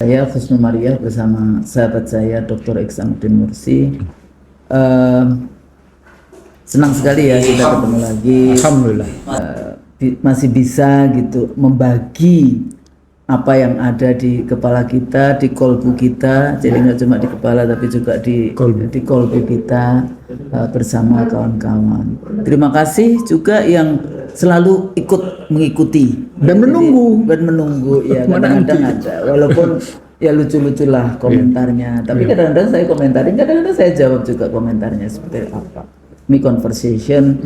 Saya Husnu Maria bersama sahabat saya Dr. Iksanuddin Mursi. Senang sekali ya kita ketemu lagi. Alhamdulillah. Masih bisa gitu membagi apa yang ada di kepala kita, di kolbu kita. Jadi nggak cuma di kepala tapi juga di kolbu kita bersama kawan-kawan. Terima kasih juga yang selalu ikut mengikuti dan menunggu ya, kadang-kadang ada walaupun ya lucu-lucu lah komentarnya, tapi kadang-kadang saya komentarin, kadang-kadang saya jawab juga komentarnya seperti apa. Ini conversation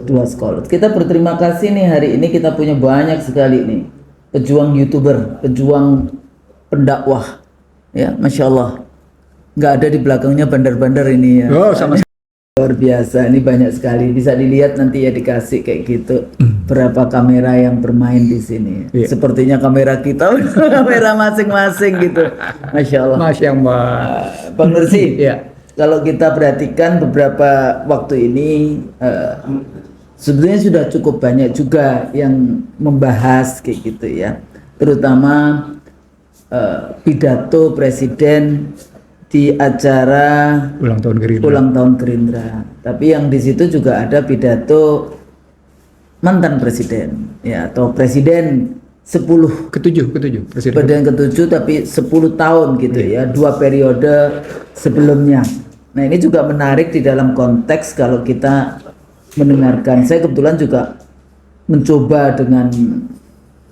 dua scholars. Kita berterima kasih nih, hari ini kita punya banyak sekali nih pejuang YouTuber, pejuang pendakwah ya, Masya Allah, nggak ada di belakangnya bandar-bandar ini ya. Oh, sama luar biasa, ini banyak sekali, bisa dilihat nanti ya, dikasih kayak gitu berapa kamera yang bermain di sini. Sepertinya kamera kita kamera masing-masing gitu, Masya Allah. Masya Allah. Bang Nursi, kalau kita perhatikan beberapa waktu ini sebetulnya sudah cukup banyak juga yang membahas kayak gitu ya, terutama pidato presiden di acara ulang tahun Gerindra. Tapi yang di situ juga ada pidato mantan presiden ya, atau presiden ketujuh presiden ketujuh tapi 10 tahun gitu ya, 2 periode sebelumnya. Nah, ini juga menarik di dalam konteks kalau kita mendengarkan. Saya kebetulan juga mencoba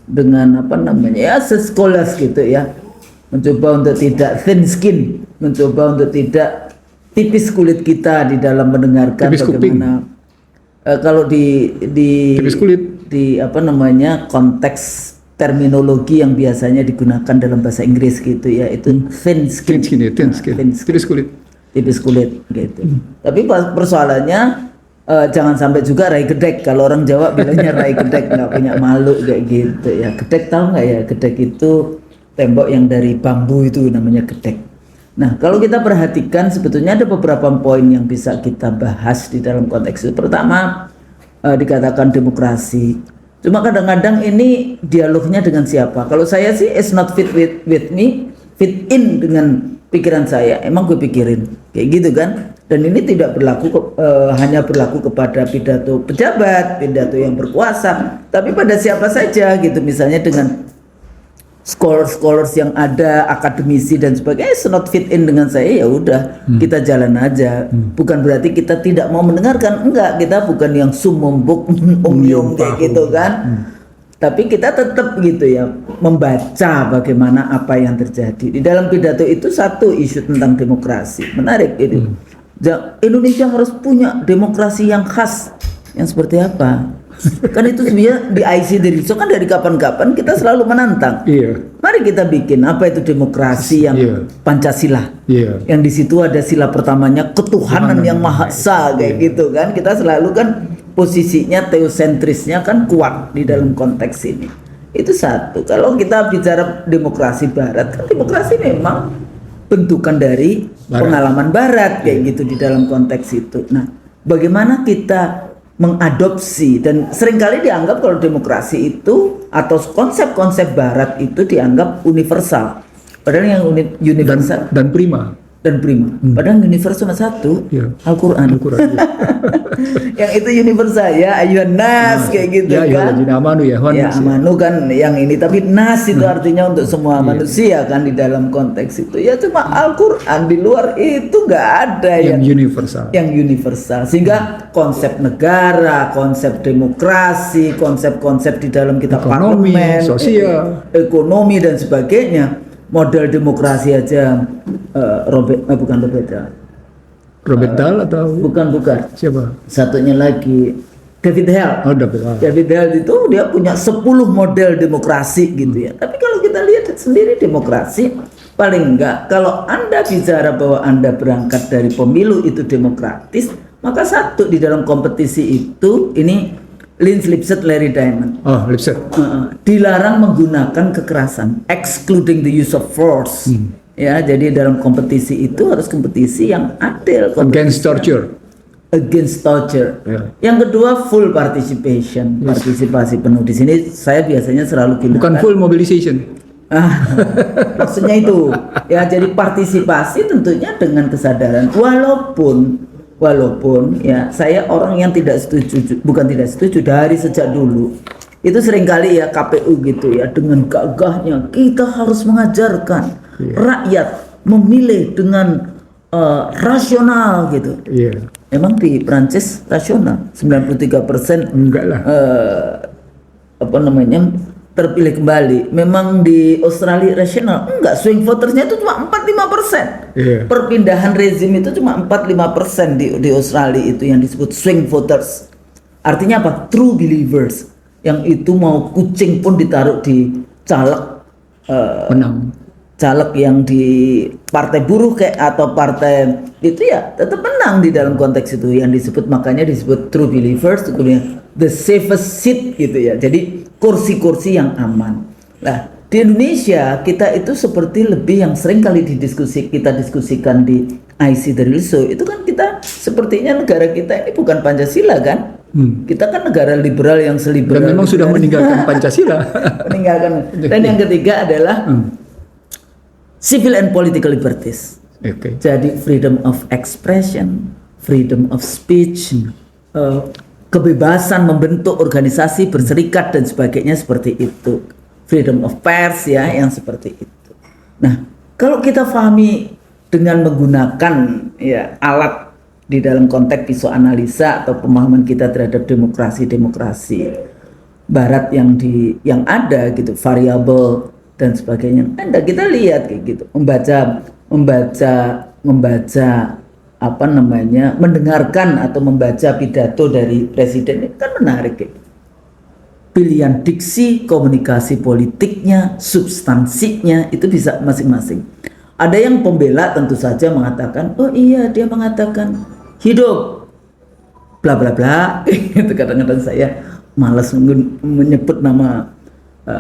dengan apa namanya ya, seskolas gitu ya, mencoba untuk tidak thin skin, mencoba untuk tidak tipis kulit kita di dalam mendengarkan tipis bagaimana kalau di tipis kulit, di apa namanya, konteks terminologi yang biasanya digunakan dalam bahasa Inggris gitu ya, itu thin skin, tipis kulit gitu. Tapi persoalannya jangan sampai juga rai gedek. Kalau orang Jawa bilangnya rai gedek, nggak punya malu kayak gitu ya. Gedek, tahu nggak ya, gedek itu tembok yang dari bambu, itu namanya gedek. Nah, kalau kita perhatikan sebetulnya ada beberapa poin yang bisa kita bahas di dalam konteks itu. Pertama, dikatakan demokrasi. Cuma kadang-kadang ini dialognya dengan siapa? Kalau saya sih it's not fit with me, fit in dengan pikiran saya. Emang gue pikirin kayak gitu kan? Dan ini tidak berlaku hanya berlaku kepada pidato pejabat, pidato yang berkuasa, tapi pada siapa saja gitu. Misalnya dengan scholars yang ada, akademisi dan sebagainya, not fit in dengan saya, ya udah kita jalan aja. Bukan berarti kita tidak mau mendengarkan, enggak, kita bukan yang sumumbuk umyum kayak gitu kan. Tapi kita tetap gitu ya, membaca bagaimana apa yang terjadi di dalam pidato itu. Satu, isu tentang demokrasi, menarik itu. Indonesia harus punya demokrasi yang khas, yang seperti apa? Kan itu sebenarnya di IC Diriso kan dari kapan-kapan kita selalu menantang. Mari kita bikin apa itu demokrasi yang Pancasila. Yang di situ ada sila pertamanya ketuhanan yang Maha Esa kayak gitu kan. Kita selalu kan posisinya teosentrisnya kan kuat di dalam konteks ini. Itu satu. Kalau kita bicara demokrasi Barat, kan demokrasi memang bentukan dari pengalaman Barat kayak gitu di dalam konteks itu. Nah, bagaimana kita mengadopsi, dan seringkali dianggap kalau demokrasi itu atau konsep-konsep Barat itu dianggap universal, padahal yang universal dan prima. Padahal universal cuma satu, Al-Quran. Yang itu universal ya, ayuhan nas kayak gitu kan. Amanu kan yang ini, tapi nas itu artinya untuk semua manusia kan di dalam konteks itu. Ya cuma Al-Quran, di luar itu nggak ada yang universal. Sehingga konsep negara, konsep demokrasi, konsep-konsep di dalam kita ekonomi, parlemen, sosial, ekonomi dan sebagainya. Model demokrasi aja Robert Dahl atau bukan siapa? Satunya lagi David Hale. David Hale itu dia punya 10 model demokrasi gitu ya. Tapi kalau kita lihat sendiri demokrasi, paling enggak kalau Anda bicara bahwa Anda berangkat dari pemilu itu demokratis, maka satu, di dalam kompetisi itu ini Lynch Lipset, Larry Diamond. Dilarang menggunakan kekerasan, excluding the use of force. Ya, jadi dalam kompetisi itu harus kompetisi yang adil. Against torture. Yang kedua, full participation, partisipasi penuh. Di sini saya biasanya selalu gunakan. Bukan full mobilization. Maksudnya itu ya, jadi partisipasi tentunya dengan kesadaran, walaupun ya saya orang yang tidak setuju, bukan tidak setuju, dari sejak dulu itu seringkali ya KPU gitu ya, dengan gagahnya kita harus mengajarkan rakyat memilih dengan rasional gitu. Iya. Emang di Prancis rasional 93% Enggak lah. apa namanya terpilih kembali. Memang di Australia rasional enggak, swing votersnya itu cuma 45%. Iya. Perpindahan rezim itu cuma 45% di Australia, itu yang disebut swing voters. Artinya apa? True believers, yang itu mau kucing pun ditaruh di caleg, Menang. caleg yang di partai buruh kayak atau partai itu ya tetap menang di dalam konteks itu, yang disebut, makanya disebut true believers, kemudian the safest seat gitu ya, jadi kursi-kursi yang aman. Nah di Indonesia kita itu seperti lebih yang sering kali kita diskusikan di IC The Real Show itu kan, kita sepertinya negara kita ini bukan Pancasila kan. Kita kan negara liberal yang seliberal Dan memang sudah meninggalkan Pancasila. meninggalkan. Dan yang ketiga adalah civil and political liberties. Oke. Jadi freedom of expression, freedom of speech, kebebasan membentuk organisasi, berserikat dan sebagainya seperti itu. Freedom of pers ya, yang seperti itu. Nah, kalau kita pahami dengan menggunakan ya alat di dalam konteks psikoanalisa atau pemahaman kita terhadap demokrasi barat yang ada gitu, variabel dan sebagainya. Anda kita lihat kayak gitu, membaca apa namanya, mendengarkan atau membaca pidato dari presiden itu kan menarik kayak gitu. Pilihan diksi, komunikasi politiknya, substansinya itu bisa masing-masing. Ada yang pembela tentu saja mengatakan, oh iya dia mengatakan hidup bla bla bla. Itu kadang-kadang saya malas menyebut nama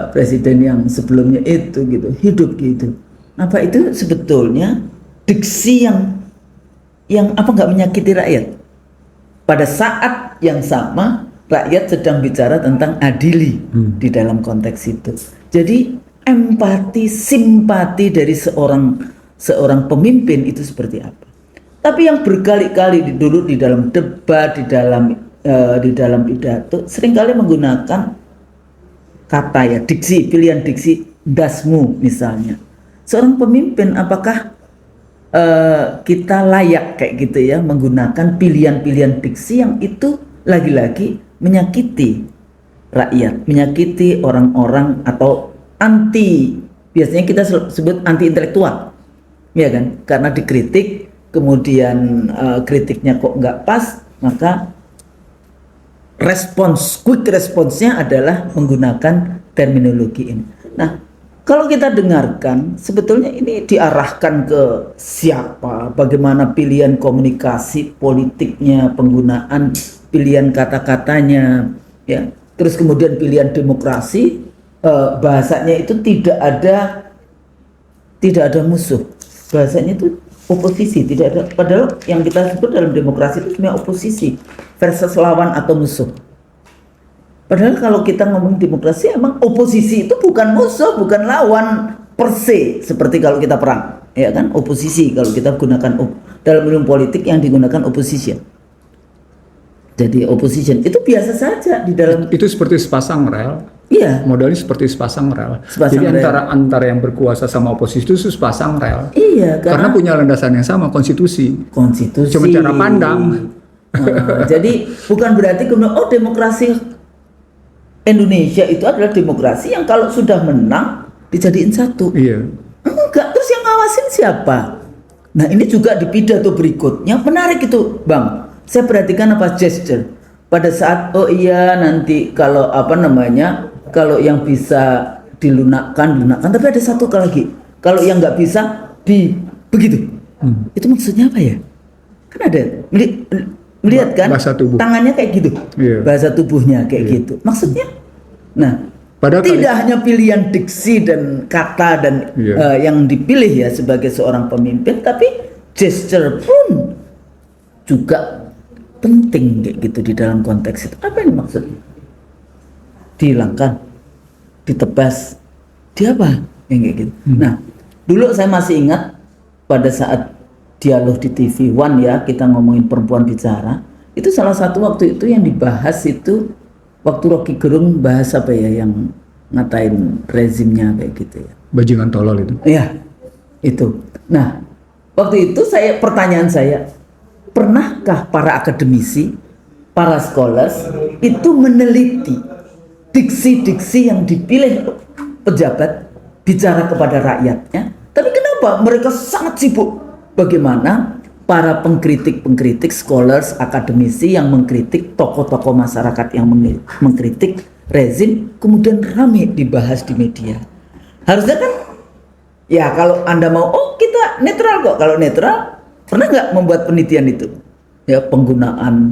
presiden yang sebelumnya itu gitu, hidup gitu. Apa itu sebetulnya diksi yang apa nggak menyakiti rakyat? Pada saat yang sama rakyat sedang bicara tentang adili di dalam konteks itu. Jadi empati, simpati dari seorang pemimpin itu seperti apa? Tapi yang berkali-kali dulu di dalam debat, di dalam pidato seringkali menggunakan kata ya, diksi, pilihan diksi, dasmu misalnya. Seorang pemimpin apakah kita layak kayak gitu ya menggunakan pilihan-pilihan diksi yang itu lagi-lagi menyakiti rakyat, menyakiti orang-orang atau anti, biasanya kita sebut anti intelektual, ya kan? Karena dikritik, kemudian kritiknya kok nggak pas, maka quick responsnya adalah menggunakan terminologi ini. Nah, kalau kita dengarkan, sebetulnya ini diarahkan ke siapa, bagaimana pilihan komunikasi politiknya, penggunaan pilihan kata-katanya, ya. Terus kemudian pilihan demokrasi, bahasanya itu tidak ada musuh, bahasanya itu oposisi, tidak ada. Padahal yang kita sebut dalam demokrasi itu sebenarnya oposisi versus lawan atau musuh. Padahal kalau kita ngomong demokrasi, emang oposisi itu bukan musuh, bukan lawan per se, seperti kalau kita perang, ya kan? Oposisi kalau kita gunakan dalam ilmu politik yang digunakan opposition. Jadi opposition itu biasa saja di dalam. Itu seperti sepasang rel. Iya. Modalnya seperti sepasang rel. Sepasang Jadi rel. antara yang berkuasa sama oposisi itu sepasang rel. Iya, Karena punya landasan yang sama, konstitusi. konstitusi. Cuma cara pandang. Jadi bukan berarti kemudian demokrasi Indonesia itu adalah demokrasi yang kalau sudah menang dijadiin satu. Iya. Enggak, terus yang ngawasin siapa? Nah ini juga di pidato berikutnya menarik itu, Bang. Saya perhatikan apa gesture pada saat oh iya nanti kalau apa namanya, kalau yang bisa dilunakkan, tapi ada satu lagi. Kalau yang nggak bisa begitu. Itu maksudnya apa ya? Kan ada melihat kan Bahasa tubuh. tangannya kayak gitu, bahasa tubuhnya kayak gitu. Maksudnya, nah Padahal tidak hanya pilihan diksi dan kata dan yang dipilih ya sebagai seorang pemimpin, tapi gesture pun juga penting kayak gitu di dalam konteks itu. Apa yang maksudnya? Dihilangkan, ditebas, di apa? yang kayak gitu. Nah, dulu saya masih ingat pada saat dialog di TV One ya, kita ngomongin perempuan bicara, itu salah satu waktu itu yang dibahas itu waktu Rocky Gerung bahas apa ya, yang ngatain rezimnya kayak gitu ya. Bajingan tolol itu. Iya, itu. Nah, waktu itu pertanyaan saya, pernahkah para akademisi, para scholars itu meneliti diksi-diksi yang dipilih pejabat bicara kepada rakyatnya? Tapi kenapa mereka sangat sibuk? Bagaimana para pengkritik, scholars, akademisi yang mengkritik tokoh-tokoh masyarakat yang mengkritik rezim kemudian rame dibahas di media? Harusnya kan, ya kalau Anda mau, oh kita netral kok. Kalau netral, pernah nggak membuat penelitian itu? Ya penggunaan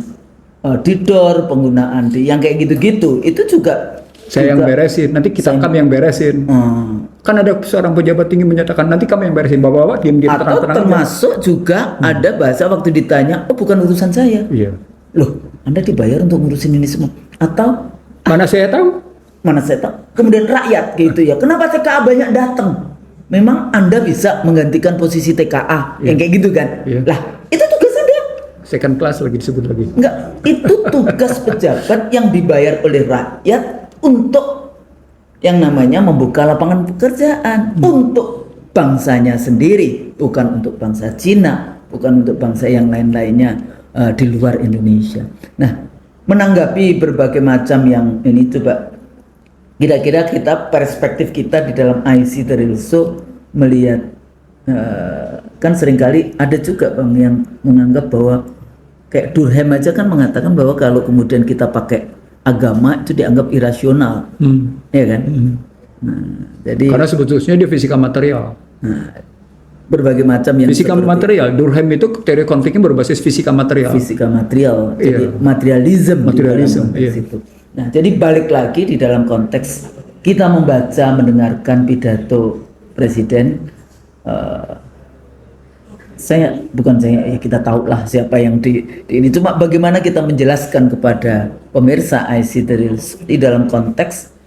didor, penggunaan yang kayak gitu-gitu, itu juga Saya yang beresin, nanti kami yang beresin. Kan ada seorang pejabat tinggi menyatakan, nanti kami yang beresin, bapak-bapak diam-diam atau terang-terang. termasuk juga ada bahasa waktu ditanya, oh bukan urusan saya. Iya. Loh, Anda dibayar untuk ngurusin ini semua? Atau Mana saya tahu? mana saya tahu? Kemudian rakyat gitu ya, kenapa TKA banyak datang? Memang Anda bisa menggantikan posisi TKA yang kayak gitu kan? Iya. Lah, itu tugas Anda. Second class lagi disebut lagi. Enggak, itu tugas pejabat yang dibayar oleh rakyat untuk yang namanya membuka lapangan pekerjaan untuk bangsanya sendiri, bukan untuk bangsa Cina, bukan untuk bangsa yang lain-lainnya di luar Indonesia. Nah, menanggapi berbagai macam yang ini, coba kira-kira perspektif kita di dalam IC Terilso melihat, kan seringkali ada juga Bang yang menganggap bahwa kayak Durkheim aja kan mengatakan bahwa kalau kemudian kita pakai agama itu dianggap irasional, ya kan? Nah, jadi Karena sebetulnya dia fisika material. berbagai macam yang Fisika seperti material, Durkheim itu teori konfliknya berbasis fisika material. fisika material, jadi Iya. materialisme di dalam Materialisme, konteks iya. itu. Nah, jadi balik lagi di dalam konteks kita membaca, mendengarkan pidato presiden, kita tahulah siapa yang di ini, cuma bagaimana kita menjelaskan kepada pemirsa IC Terilso di dalam konteks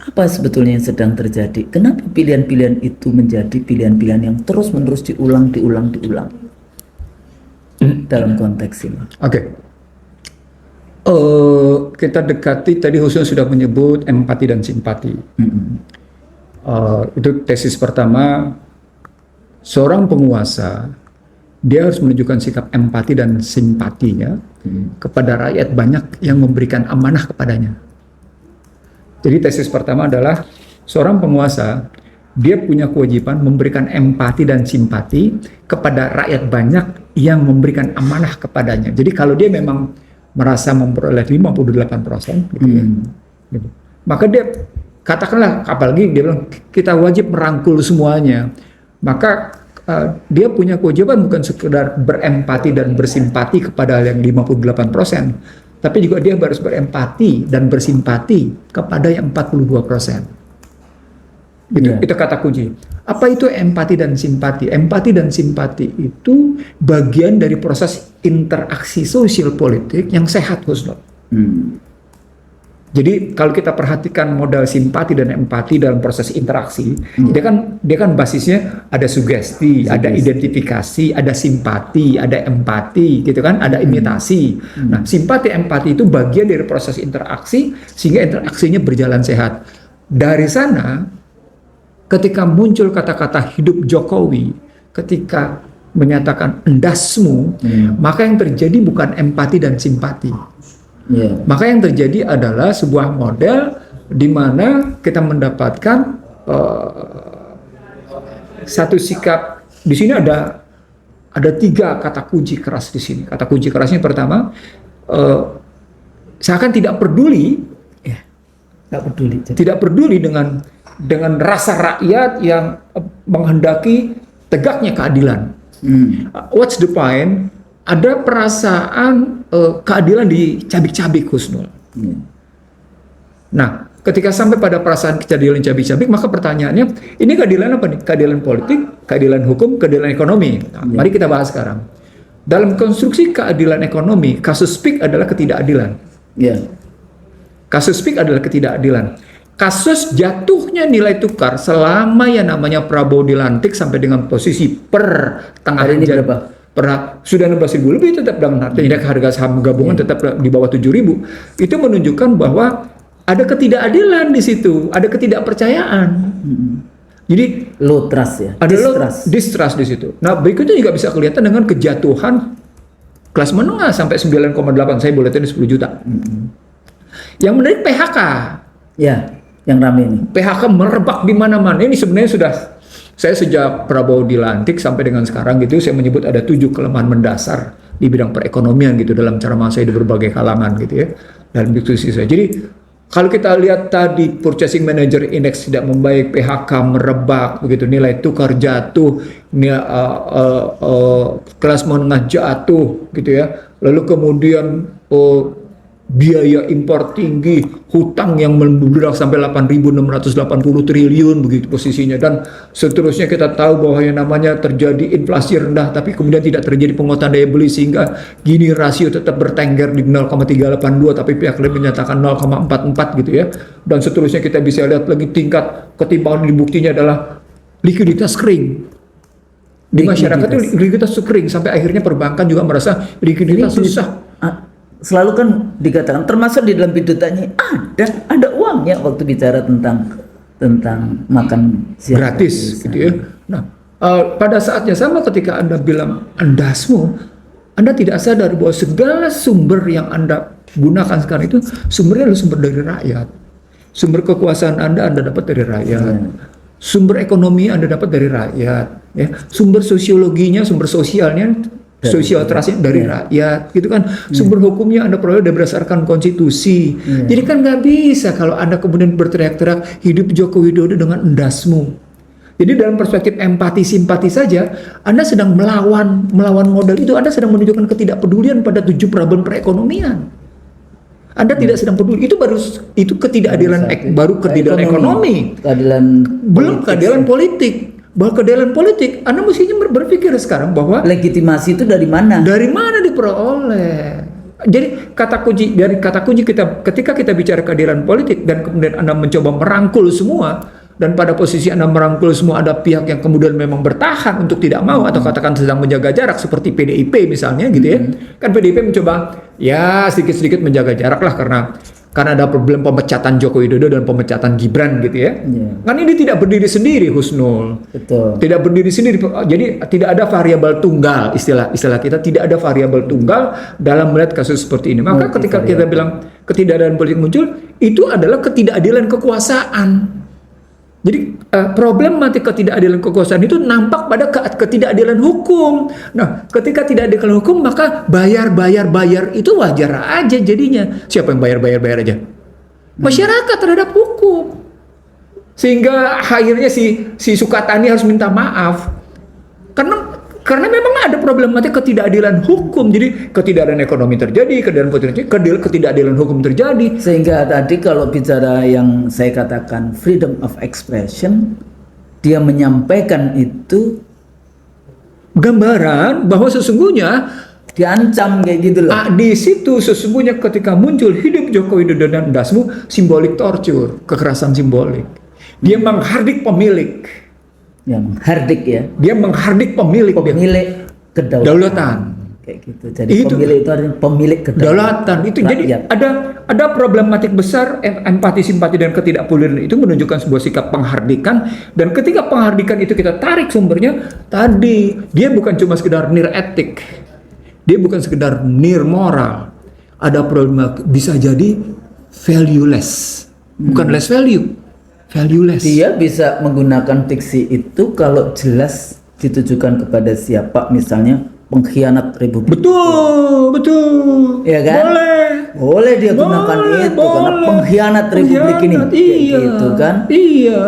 apa sebetulnya yang sedang terjadi. Kenapa pilihan-pilihan itu menjadi pilihan-pilihan yang terus-menerus diulang dalam konteks ini. Oke. Kita dekati, tadi Husnul sudah menyebut empati dan simpati. Itu tesis pertama. Seorang penguasa, dia harus menunjukkan sikap empati dan simpatinya kepada rakyat banyak yang memberikan amanah kepadanya. Jadi tesis pertama adalah seorang penguasa, dia punya kewajiban memberikan empati dan simpati kepada rakyat banyak yang memberikan amanah kepadanya. Jadi kalau dia memang merasa memperoleh 58%, gitu ya, gitu. Maka dia, katakanlah, apalagi dia bilang kita wajib merangkul semuanya, maka dia punya kewajiban bukan sekedar berempati dan bersimpati kepada yang 58%, tapi juga dia harus berempati dan bersimpati kepada yang 42%. Gitu. Yeah. Itu kata kunci. Apa itu empati dan simpati? Empati dan simpati itu bagian dari proses interaksi sosial politik yang sehat, Husnul. Jadi kalau kita perhatikan modal simpati dan empati dalam proses interaksi, dia kan basisnya ada sugesti, ada identifikasi, ada simpati, ada empati, gitu kan, ada imitasi. Nah, simpati empati itu bagian dari proses interaksi sehingga interaksinya berjalan sehat. Dari sana, ketika muncul kata-kata hidup Jokowi, ketika menyatakan endasmu, maka yang terjadi bukan empati dan simpati. Yeah. Maka yang terjadi adalah sebuah model di mana kita mendapatkan satu sikap. Di sini ada 3 kata kunci keras di sini. Kata kunci kerasnya pertama, seakan tidak peduli, tidak peduli dengan rasa rakyat yang menghendaki tegaknya keadilan. What's the point? Ada perasaan keadilan dicabik-cabik, Husnul. Nah, ketika sampai pada perasaan keadilan dicabik-cabik, maka pertanyaannya, ini keadilan apa nih? Keadilan politik, keadilan hukum, keadilan ekonomi. Nah, mari kita bahas sekarang. Dalam konstruksi keadilan ekonomi, kasus PIK adalah ketidakadilan. Kasus PIK adalah ketidakadilan. kasus jatuhnya nilai tukar selama yang namanya Prabowo dilantik sampai dengan posisi pertengahan Hari ini berapa? Sudah 16.000 lebih, tetap dengan artinya harga saham gabungan tetap di bawah 7.000. Itu menunjukkan bahwa ada ketidakadilan di situ, ada ketidakpercayaan. Jadi Low trust ya. ada Distrust. distrust di situ. Nah, berikutnya juga bisa kelihatan dengan kejatuhan kelas menengah sampai 9,8, saya boleh tadi 10 juta. Yang menarik PHK. Ya, yang rame ini. PHK merebak di mana-mana. Ini sebenarnya sudah, saya sejak Prabowo dilantik sampai dengan sekarang gitu, saya menyebut ada 7 kelemahan mendasar di bidang perekonomian gitu dalam cara saya di berbagai kalangan gitu ya, dalam diskusi saya. Jadi kalau kita lihat tadi Purchasing Manager Index tidak membaik, PHK merebak begitu, nilai tukar jatuh, kelas menengah jatuh gitu ya. Lalu kemudian biaya impor tinggi, hutang yang membludak sampai 8.680 triliun begitu posisinya, dan seterusnya. Kita tahu bahwa yang namanya terjadi inflasi rendah tapi kemudian tidak terjadi penguatan daya beli, sehingga gini rasio tetap bertengger di 0,382 tapi pihak lain menyatakan 0,44 gitu ya, dan seterusnya. Kita bisa lihat lagi tingkat ketimpangan, di buktinya adalah likuiditas kering di masyarakat itu, likuiditas kering sampai akhirnya perbankan juga merasa likuiditas susah. Selalu kan dikatakan, termasuk di dalam pidato-nya, ada uangnya waktu bicara tentang makan siang gratis gitu ya. Nah, pada saatnya sama ketika Anda bilang endasmu, Anda tidak sadar bahwa segala sumber yang Anda gunakan sekarang itu sumbernya adalah sumber dari rakyat. Sumber kekuasaan Anda dapat dari rakyat. Sumber ekonomi Anda dapat dari rakyat, ya. Sumber sosiologinya, sumber sosialnya, social trustnya dari rakyat, gitu kan. Sumber hukumnya Anda peroleh berdasarkan konstitusi. Jadi kan nggak bisa kalau Anda kemudian berteriak-teriak hidup Joko Widodo dengan endasmu. Jadi dalam perspektif empati simpati saja, Anda sedang melawan modal itu. Anda sedang menunjukkan ketidakpedulian pada 7 problem perekonomian. Anda tidak sedang peduli. Itu ketidakadilan, baru ketidakadilan ekonomi. Belum keadilan politik. Bahwa keadilan politik, Anda mestinya berpikir sekarang bahwa legitimasi itu dari mana? Dari mana diperoleh? Jadi kata kunci kita ketika kita bicara keadilan politik dan kemudian Anda mencoba merangkul semua, dan pada posisi Anda merangkul semua ada pihak yang kemudian memang bertahan untuk tidak mau atau katakan sedang menjaga jarak seperti PDIP misalnya gitu ya. Kan PDIP mencoba ya sedikit-sedikit menjaga jarak lah karena ada problem pemecatan Joko Widodo dan pemecatan Gibran gitu ya. Kan ini tidak berdiri sendiri, Husnul. Betul. Tidak berdiri sendiri. Jadi tidak ada variabel tunggal, istilah kita tidak ada variabel tunggal dalam melihat kasus seperti ini. Maka ketika kita bilang ketidakadilan politik muncul, itu adalah ketidakadilan kekuasaan. Jadi problematik ketidakadilan kekuasaan itu nampak pada ketidakadilan hukum. Nah, ketika tidak ada hukum, maka bayar itu wajar aja jadinya. Siapa yang bayar aja? Masyarakat terhadap hukum. Sehingga akhirnya si Sukatani harus minta maaf. Karena memang ada problematik ketidakadilan hukum. Jadi ketidakadilan ekonomi terjadi, ketidakadilan hukum terjadi. Sehingga tadi kalau bicara yang saya katakan freedom of expression, dia menyampaikan itu gambaran bahwa sesungguhnya diancam kayak gitu loh. Di situ sesungguhnya ketika muncul hidup Joko Widodo dan endasmu, simbolik torture, kekerasan simbolik. Dia menghardik pemilik. Yang menghardik ya. Dia menghardik pemilik kedaulatan. Kayak gitu. Jadi pemilik itu artinya pemilik kedaulatan. Itu rakyat. Jadi ada problematik besar empati simpati dan ketidakpedulian itu menunjukkan sebuah sikap penghardikan, dan ketika penghardikan itu kita tarik sumbernya tadi, dia bukan cuma sekedar nir etik. Dia bukan sekedar nir moral. Ada problema bisa jadi valueless. Bukan less value. Valueless. Dia bisa menggunakan diksi itu kalau jelas ditujukan kepada siapa, misalnya pengkhianat republik. Betul. Ya kan? Boleh dia gunakan itu karena pengkhianat republik ini. Iya. Gitu kan? Iya.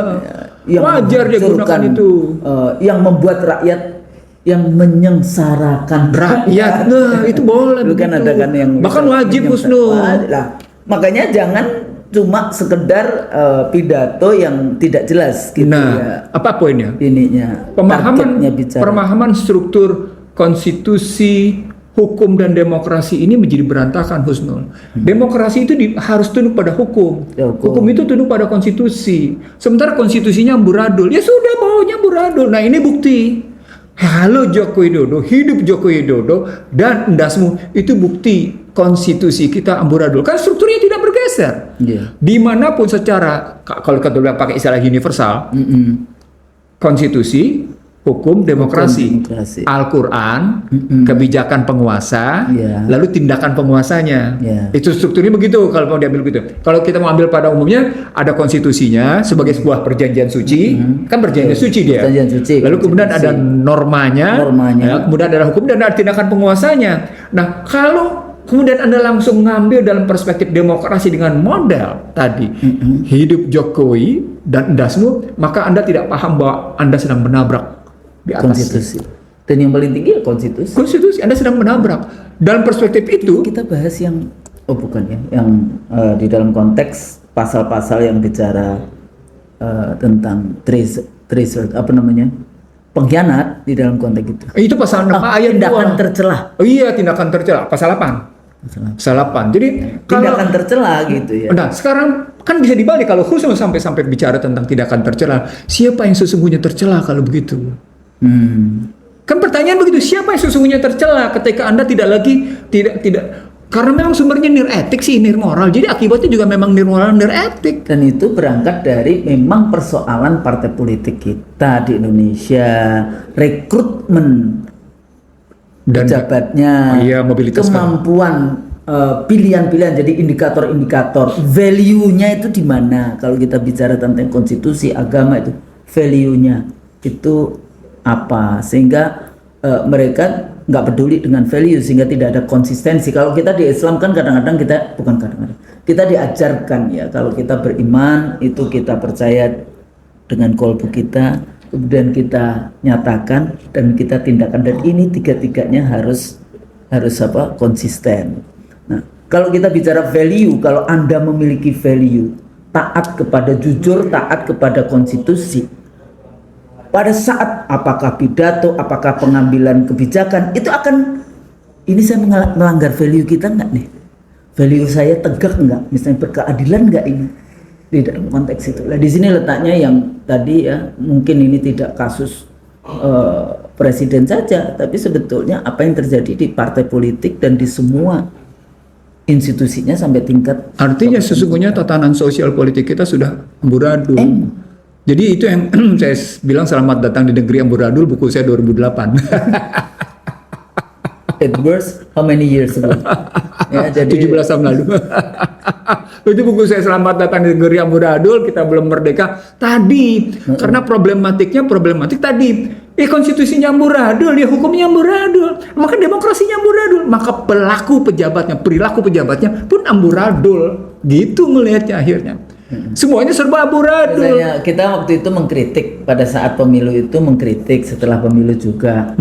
Yang wajar dia gunakan itu. Yang membuat rakyat yang menyengsarakan rakyat. Nah, itu boleh. Bukan ada kan yang bahkan wajib, Husnul. Lah, makanya jangan cuma sekedar pidato yang tidak jelas gitu. Nah, apa poinnya? Pemahaman struktur konstitusi, hukum dan demokrasi ini menjadi berantakan, Husnul. Demokrasi itu harus tunduk pada hukum. Ya, Hukum itu tunduk pada konstitusi. Sementara konstitusinya amburadul. Ya sudah, bawanya amburadul. Nah, ini bukti. Halo Joko Widodo, hidup Joko Widodo dan endasmu, itu bukti konstitusi kita amburadul. Kan strukturnya tidak bergeser. Iya. Dimanapun secara, kalau kita bilang pakai istilah universal, konstitusi, hukum, demokrasi, Al-Quran, kebijakan penguasa, Iya. lalu tindakan penguasanya. Iya. Itu strukturnya begitu kalau mau diambil begitu. Kalau kita mau ambil pada umumnya, ada konstitusinya sebagai sebuah perjanjian suci, kan perjanjian suci dia. Perjanjian suci, Lalu kemudian konstitusi. ada normanya, ya, kemudian ada hukum dan ada tindakan penguasanya. Nah, kalau kemudian Anda langsung ngambil dalam perspektif demokrasi dengan model tadi, hidup Jokowi dan endasmu, maka Anda tidak paham bahwa Anda sedang menabrak di atas Konstitusi. Dan yang paling tinggi ya konstitusi. konstitusi. Anda sedang menabrak. Dalam perspektif itu, Kita bahas yang bukan ya, yang di dalam konteks pasal-pasal yang bicara tentang treason, apa namanya, pengkhianat di dalam konteks itu. pasal 6 ayat 2. Tindakan tercela. Oh iya, tindakan tercela, pasal 8. Pasal 8. Jadi Tindakan tercela gitu ya. Nah, sekarang kan bisa dibalik kalau khusus sampai bicara tentang tindakan tercela. Siapa yang sesungguhnya tercela kalau begitu? Kan pertanyaan begitu, siapa yang sesungguhnya tercela ketika Anda tidak karena memang sumbernya etik sih, moral. Jadi akibatnya juga memang moral, etik. Dan itu berangkat dari memang persoalan partai politik kita di Indonesia, rekrutmen Dan pejabatnya, iya, mobilitas kemampuan pilihan-pilihan, jadi indikator value-nya itu di mana. Kalau kita bicara tentang konstitusi, agama itu value-nya itu apa, sehingga mereka nggak peduli dengan value, sehingga tidak ada konsistensi. Kalau kita di Islam kan kadang-kadang kita diajarkan ya, kalau kita beriman itu kita percaya dengan kolbu kita, kemudian kita nyatakan dan kita tindakan, dan ini tiga-tiganya harus konsisten. Nah, kalau kita bicara value, kalau Anda memiliki value taat kepada jujur, taat kepada konstitusi, pada saat apakah pidato, apakah pengambilan kebijakan, itu akan, ini saya melanggar value kita enggak nih? Value saya tegak enggak? Misalnya berkeadilan enggak ini? Di dalam konteks itu. Nah, di sini letaknya yang tadi ya, mungkin ini tidak kasus presiden saja, tapi sebetulnya apa yang terjadi di partai politik dan di semua institusinya sampai tingkat. Artinya sesungguhnya tatanan sosial politik kita sudah amburadul. Jadi itu yang saya bilang selamat datang di negeri amburadul, buku saya 2008. It was how many years ago? Ya, jadi 17 tahun lalu. Itu buku saya selamat datang di negeri amburadul, kita belum merdeka. Tadi, karena problematik tadi. Konstitusinya amburadul, ya hukumnya amburadul, maka demokrasinya amburadul, maka perilaku pejabatnya pun amburadul. Gitu melihatnya akhirnya. Semuanya serba amburadul. Misalnya kita waktu itu mengkritik pada saat pemilu itu, mengkritik setelah pemilu juga.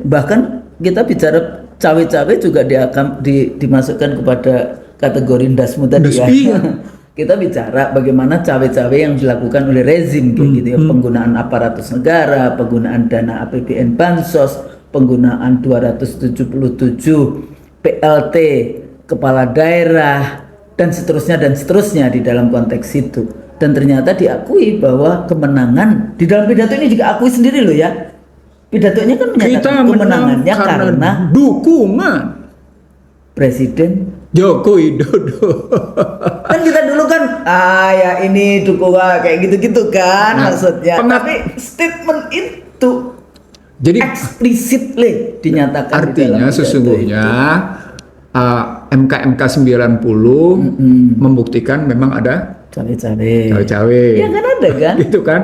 Bahkan kita bicara cawe-cawe juga dimasukkan kepada kategori ndasmu tadi ya. Kita bicara bagaimana cawe-cawe yang dilakukan oleh rezim kayak gitu ya, penggunaan aparatus negara, penggunaan dana APBN Bansos, penggunaan 277 PLT kepala daerah dan seterusnya di dalam konteks itu. Dan ternyata diakui bahwa kemenangan di dalam pidato ini juga akui sendiri loh ya. Pidatonya kan menyatakan kemenangannya karena dukungan Presiden Joko Widodo. Kan kita dulu kan ya ini dukungan kayak gitu-gitu kan maksudnya. Tapi statement itu jadi explicitly dinyatakan. Artinya sesungguhnya MK 90 membuktikan memang ada cawe-cawe. Ya kan ada kan? Gitu kan.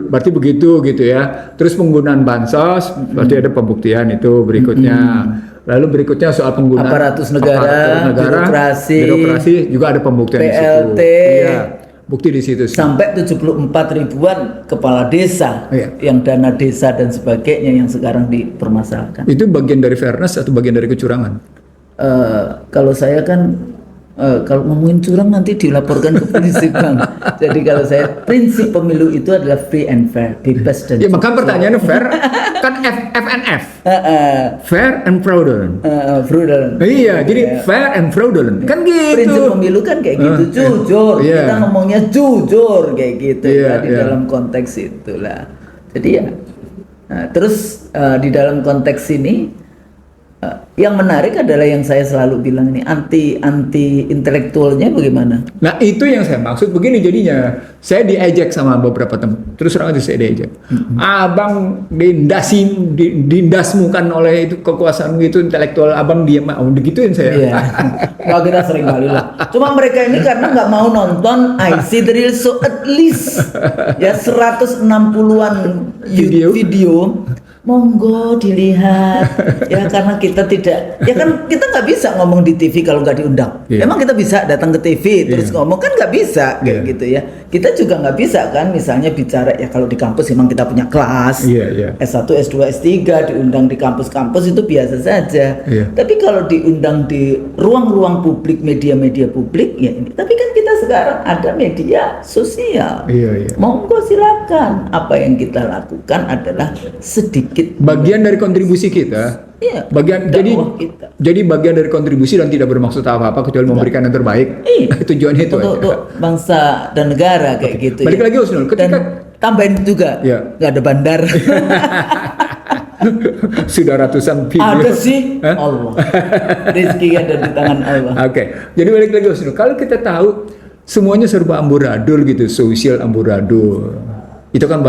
Berarti begitu gitu ya. Terus penggunaan bansos berarti ada pembuktian itu berikutnya. Lalu berikutnya soal penggunaan aparatus negara, birokrasi juga ada pembuktian PLT, di situ. Iya, bukti di situ. Sampai 74 ribuan kepala desa yang dana desa dan sebagainya yang sekarang dipermasalahkan. Itu bagian dari fairness atau bagian dari kecurangan? Kalau saya kan kalau ngomongin curang nanti dilaporkan ke polisi Bang. Jadi kalau saya prinsip pemilu itu adalah free and fair, bebas dan Ya maka pertanyaannya fair kan FNF. Fair and fraudulent. fraudulent. Iya, jadi fair and fraudulent. Kan gitu. Prinsip pemilu kan kayak gitu, jujur. Iya. Kita ngomongnya jujur kayak gitu Iya, ya, di iya. dalam konteks itulah. Jadi ya. Nah, terus di dalam konteks ini yang menarik adalah yang saya selalu bilang ini anti intelektualnya bagaimana? Nah itu yang saya maksud begini jadinya. Saya diejek sama beberapa teman. Terus terang aja saya diejek. Abang dindasmu kan oleh itu kekuasaanmu itu intelektual. Abang diam, digituin saya. Iya. Nggak, kita sering kali lah. Cuma mereka ini karena nggak mau nonton I See The Real Show at least ya 160-an video. Monggo dilihat ya, karena kita tidak, ya kan kita nggak bisa ngomong di TV kalau nggak diundang. Iya. Emang kita bisa datang ke TV terus ngomong, kan nggak bisa kayak Iya. gitu ya. Kita juga nggak bisa kan misalnya bicara ya, kalau di kampus memang kita punya kelas Iya. S1, S2, S3 diundang di kampus-kampus itu biasa saja. Iya. Tapi kalau diundang di ruang-ruang publik, media-media publik ya ini. Tapi kan kita sekarang ada media sosial. Iya. Monggo silakan. Apa yang kita lakukan adalah sedikit Bagian dari kontribusi kita. Iya, Bagian dakwah kita. jadi bagian dari kontribusi dan tidak bermaksud apa-apa kecuali memberikan yang terbaik. Iya. Tujuannya itu aja. untuk bangsa dan negara kayak gitu. Balik ya. lagi Husnul, ketika Dan tambahin juga Iya. nggak ada bandar. sudah ratusan video. Ada sih. Hah? Allah. Rezeki ada di tangan Allah. Oke, jadi balik lagi Husnul. Kalau kita tahu semuanya serba amburadul gitu, sosial amburadul. Itu kan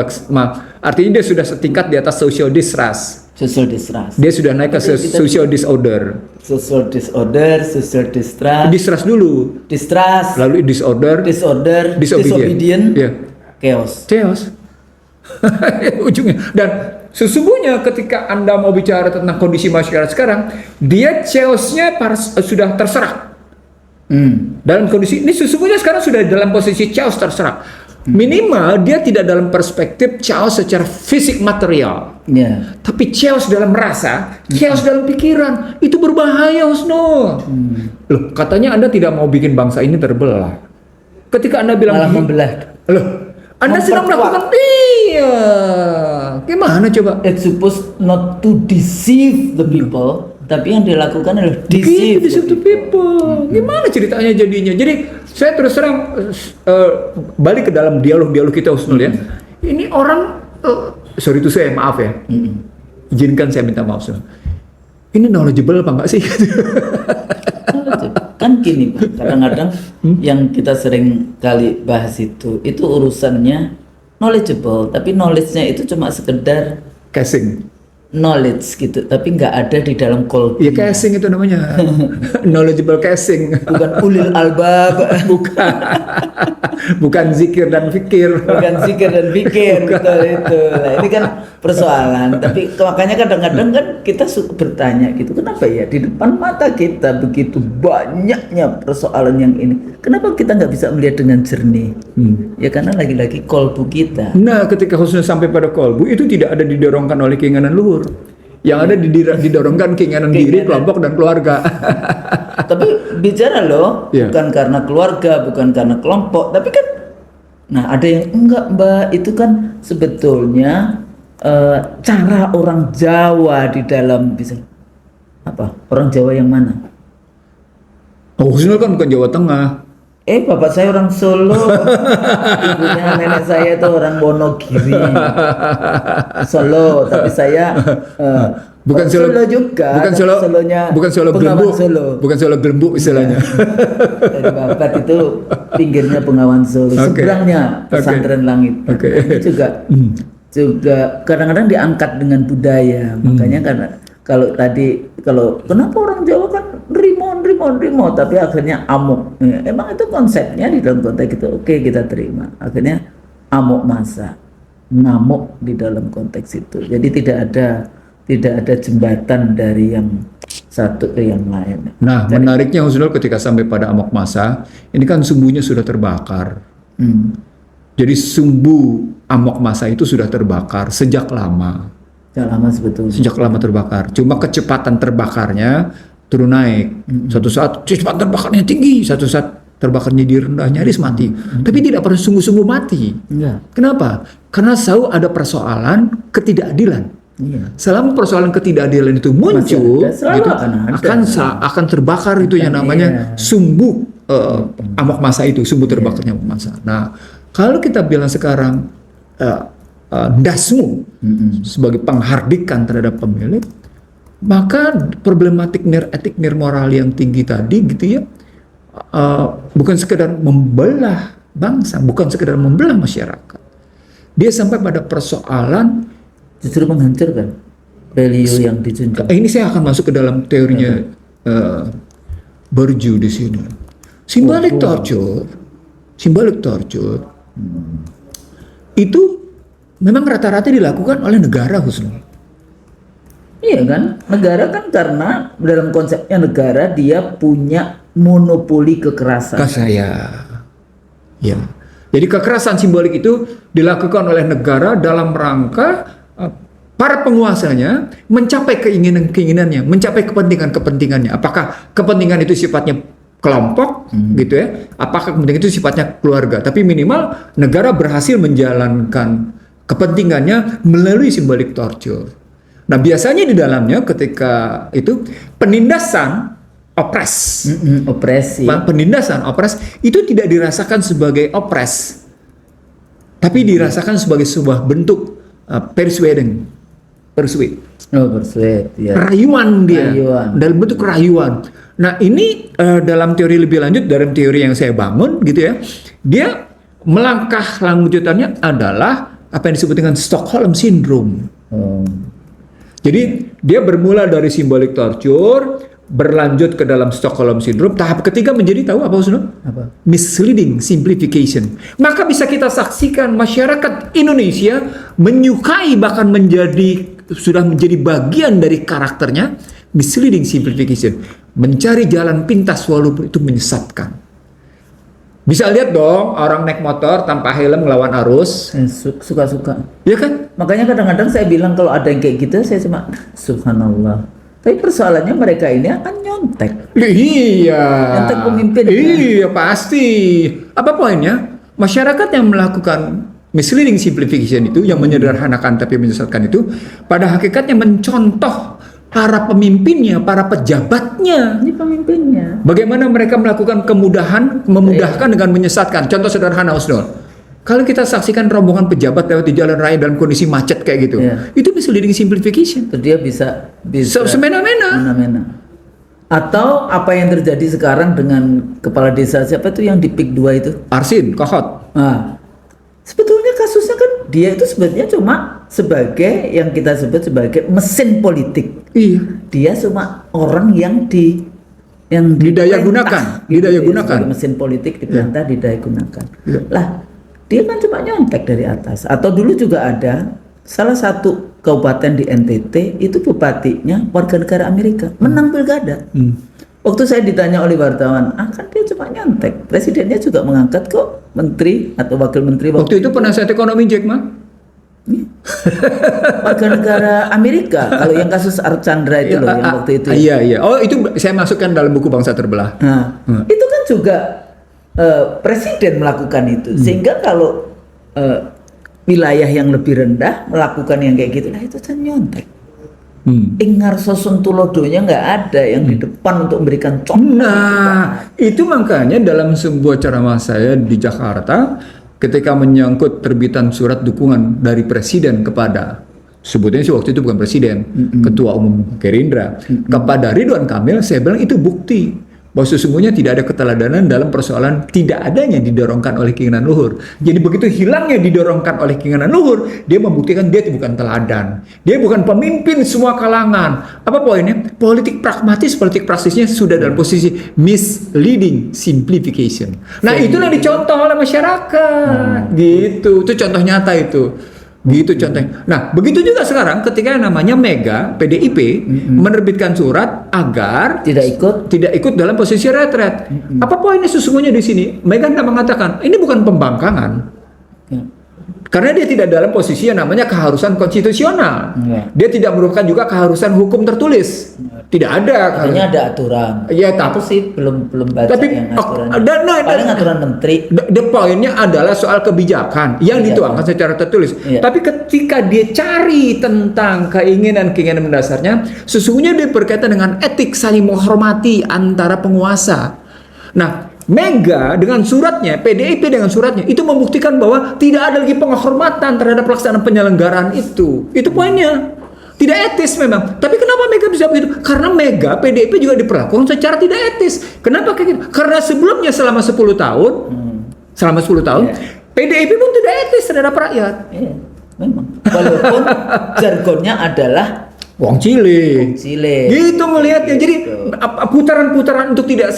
artinya dia sudah setingkat di atas social distrust. Social distrust. Dia sudah naik ke social disorder. Social disorder, social distrust, Distrust dulu, distrust, lalu disorder, disobedient, Iya. chaos. Chaos. Ujungnya. Dan sesungguhnya ketika Anda mau bicara tentang kondisi masyarakat sekarang, dia chaosnya sudah terserak. Dalam kondisi ini sesungguhnya sekarang sudah dalam posisi chaos terserak. Minimal dia tidak dalam perspektif chaos secara fisik material, Ya. tapi chaos dalam rasa, chaos dalam pikiran. Itu berbahaya, Husnul. Loh, katanya Anda tidak mau bikin bangsa ini terbelah. Ketika Anda bilang Malah membelah. loh, Anda sedang Memperkuat. melakukan iya. Gimana coba? It's supposed not to deceive the people, tapi yang dilakukan adalah deceive Deceive the people. Gimana ceritanya jadinya? Jadi saya terus terang balik ke dalam dialog-dialog kita Husnul ya. Ini orang sorry itu saya maaf ya. Izinkan saya minta maaf Husnul. Ini knowledgeable apa enggak sih? Kan gini Pak, kadang-kadang yang kita sering kali bahas itu urusannya knowledgeable, tapi knowledge-nya itu cuma sekedar Casing. knowledge gitu, tapi nggak ada di dalam kolbu. Ya casing itu namanya. Knowledgeable casing. Bukan ulil albab, Bukan. Bukan zikir dan fikir. bukan zikir dan pikir, betul itu. Nah, ini kan persoalan. Tapi makanya kadang-kadang kan kita bertanya gitu, kenapa ya di depan mata kita begitu banyaknya persoalan yang ini, kenapa kita nggak bisa melihat dengan jernih? Ya karena lagi-lagi kolbu kita. Nah, ketika Husnul sampai pada kolbu itu tidak ada didorongkan oleh keinginan luhur. Yang ada didorongkan keinginan diri, kelompok dan keluarga. Tapi bicara loh, Iya. bukan karena keluarga, bukan karena kelompok, tapi kan, nah ada yang enggak Mbak, itu kan sebetulnya cara orang Jawa di dalam bisa apa? Orang Jawa yang mana? Oh, Husnul kan bukan Jawa Tengah. Bapak saya orang Solo, ibunya nenek saya itu orang Wonogiri, Solo, tapi saya Bukan Solo juga, bukan tapi Solo, Solonya bukan Solo Bengawan Gelembuk, Solo. bukan Solo Gelembuk istilahnya. Dari Babat itu pinggirnya Bengawan Solo, Oke. seberangnya Pesantren Langit. Oke. Ini juga kadang-kadang diangkat dengan budaya. Makanya karena kalau kenapa orang Jawa kan rimo, tapi akhirnya amuk. Ya, emang itu konsepnya di dalam konteks itu. Oke, kita terima. Akhirnya amuk masa, ngamuk di dalam konteks itu. Jadi tidak ada jembatan dari yang satu ke yang lain. Nah, menariknya Husnul ketika sampai pada amok masa, ini kan sumbunya sudah terbakar. Jadi sumbu amok masa itu sudah terbakar sejak lama. Sejak lama sebetulnya. Sejak lama terbakar. Cuma kecepatan terbakarnya turun naik. Suatu saat kecepatan terbakarnya tinggi, satu saat terbakarnya di rendah, nyaris mati. Tapi tidak pernah sungguh-sungguh mati. Enggak. Kenapa? Karena selalu ada persoalan ketidakadilan. Iya. Selama persoalan ketidakadilan itu muncul, Masih ada, selalu gitu, akan ada. akan terbakar itu yang namanya sumbu amok masa itu, sumbu terbakarnya amok masa. Nah, kalau kita bilang sekarang dasmu sebagai penghardikan terhadap pemilik, maka problematik etik moral yang tinggi tadi gitu ya, bukan sekedar membelah bangsa, bukan sekedar membelah masyarakat. Dia sampai pada persoalan Justru menghancurkan value yang dijunjung. ini saya akan masuk ke dalam teorinya Bourdieu di sini. Symbolic torture itu memang rata-rata dilakukan oleh negara, Husnul. Iya kan? Negara kan karena dalam konsepnya negara dia punya monopoli kekerasan. Ya. Jadi kekerasan simbolik itu dilakukan oleh negara dalam rangka para penguasanya mencapai keinginan-keinginannya, mencapai kepentingan-kepentingannya. Apakah kepentingan itu sifatnya kelompok gitu ya? Apakah kepentingan itu sifatnya keluarga? Tapi minimal negara berhasil menjalankan kepentingannya melalui simbolik torture. Nah, biasanya di dalamnya ketika itu penindasan opresi. Penindasan opres itu tidak dirasakan sebagai opres, tapi dirasakan sebagai sebuah bentuk persuade, ya. Rayuan dia, dalam bentuk rayuan. Nah, ini dalam teori lebih lanjut, dalam teori yang saya bangun gitu ya, dia melangkah lanjutannya adalah apa yang disebut dengan Stockholm Syndrome. Jadi dia bermula dari symbolic torture, berlanjut ke dalam Stockholm Syndrome. Tahap ketiga menjadi tahu apa Husnul? Apa? Misleading simplification. Maka bisa kita saksikan masyarakat Indonesia menyukai, bahkan sudah menjadi bagian dari karakternya misleading simplification. Mencari jalan pintas walaupun itu menyesatkan. Bisa lihat dong orang naik motor tanpa helm ngelawan arus. Suka-suka. Ya kan? Makanya kadang-kadang saya bilang kalau ada yang kayak gitu, saya cuma subhanallah. Tapi persoalannya mereka ini akan nyontek. Iya. Nyontek pemimpin. Iya, pasti. Apa poinnya? Masyarakat yang melakukan misleading simplification itu, yang menyederhanakan tapi menyesatkan itu, pada hakikatnya mencontoh para pemimpinnya, para pejabatnya. Ini pemimpinnya. Bagaimana mereka melakukan memudahkan dengan menyesatkan. Contoh sederhana, Husnul. Kalau kita saksikan rombongan pejabat lewat di jalan raya dalam kondisi macet kayak gitu, itu misleading simplification. Itu dia bisa semena-mena. Atau apa yang terjadi sekarang dengan kepala desa siapa itu yang di PIK 2 itu? Arsin, Kohot. Nah, sebetulnya kasusnya kan dia itu sebetulnya cuma sebagai yang kita sebut sebagai mesin politik. Iya. Dia cuma orang yang didaya gunakan, sebagai mesin politik diperintah, didaya gunakan. Lah, dia kan cuma nyontek dari atas. Atau dulu juga ada salah satu kabupaten di NTT itu bupatinya warga negara Amerika, menang pilkada. Waktu saya ditanya oleh wartawan, kan dia cuma nyontek. Presidennya juga mengangkat kok menteri atau wakil menteri. Waktu itu penasihat ekonomi Jack Ma. Warga negara Amerika. Kalau yang kasus Archandra itu loh, yang waktu itu. Iya. Oh, itu saya masukkan dalam buku Bangsa Terbelah. Nah, itu kan juga presiden melakukan itu. Sehingga kalau wilayah yang lebih rendah melakukan yang kayak gitu, nah itu kan nyontek. Ingarso Suntulodonya nggak ada yang di depan untuk memberikan contoh. Nah, itu makanya dalam sebuah ceramah saya di Jakarta, ketika menyangkut terbitan surat dukungan dari presiden kepada, sebutnya sih waktu itu bukan presiden, ketua umum Gerindra, kepada Ridwan Kamil, saya bilang itu bukti bahwa sesungguhnya tidak ada keteladanan dalam persoalan tidak adanya didorongkan oleh keinginan luhur. Jadi begitu hilangnya didorongkan oleh keinginan luhur, dia membuktikan dia bukan teladan. Dia bukan pemimpin semua kalangan. Apa poinnya? Politik pragmatis, politik praksisnya sudah dalam posisi misleading simplification. Nah, itulah dicontoh oleh masyarakat. Gitu. Itu contoh nyata itu. Gitu contohnya. Nah, begitu juga sekarang ketika yang namanya Mega, PDIP menerbitkan surat agar tidak ikut dalam posisi retret. Apa poinnya sesungguhnya di sini? Mega tidak mengatakan ini bukan pembangkangan. Karena dia tidak dalam posisi yang namanya keharusan konstitusional. Iya. Dia tidak merupakan juga keharusan hukum tertulis. Tidak ada. Katanya ada aturan. Ya, Aku sih belum baca tapi yang aturan. nah, Paling aturan menteri. The point-nya adalah soal kebijakan yang Iya. dituangkan secara tertulis. Iya. Tapi ketika dia cari tentang keinginan mendasarnya, sesungguhnya dia berkaitan dengan etik saling menghormati antara penguasa. Nah, Mega dengan suratnya, PDIP dengan suratnya, itu membuktikan bahwa tidak ada lagi penghormatan terhadap pelaksanaan penyelenggaraan itu. Itu poinnya. Tidak etis memang. Tapi kenapa Mega bisa begitu? Karena Mega, PDIP juga diperlakukan secara tidak etis. Kenapa kayak gitu? Karena sebelumnya selama 10 tahun, Iya. PDIP pun tidak etis terhadap rakyat. Iya, memang. Walaupun jargonnya adalah Wong cilik. cilik. Gitu ngelihatnya. Jadi Gitu. putaran-putaran untuk tidak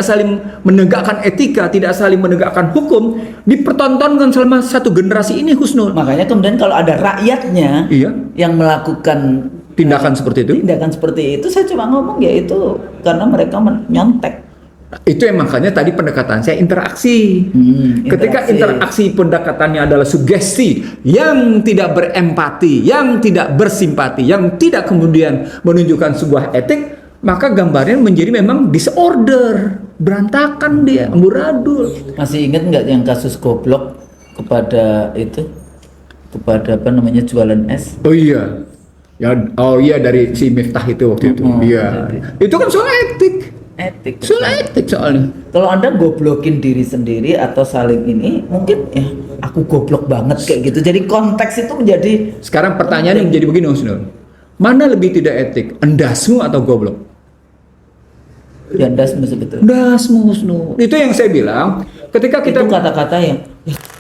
saling menegakkan etika, tidak saling menegakkan hukum dipertontonkan selama satu generasi ini, Husnul. Makanya kemudian kalau ada rakyatnya Iya. yang melakukan Tindakan seperti itu. tindakan seperti itu, saya cuma ngomong ya itu karena mereka nyontek. Itu yang makanya tadi pendekatan saya interaksi. Ketika interaksi pendekatannya adalah sugesti yang tidak berempati, yang tidak bersimpati, yang tidak kemudian menunjukkan sebuah etik, maka gambarnya menjadi memang disorder, berantakan dia, amburadul. Masih ingat nggak yang kasus goblok kepada apa namanya jualan es? Oh iya. Ya, oh iya dari si Miftah itu waktu itu. Iya. Itu kan soal etik. Etik. Soal etik soalnya. Kalau Anda goblokin diri sendiri atau saling ini, mungkin ya aku goblok banget kayak gitu. Jadi konteks itu menjadi Sekarang pertanyaannya menjadi begini, Husnul. Mana lebih tidak etik? Endasmu atau goblok? yandas sebetulnya. Endasmu, Husnul. Itu yang saya bilang. Ketika kita Itu kata-kata yang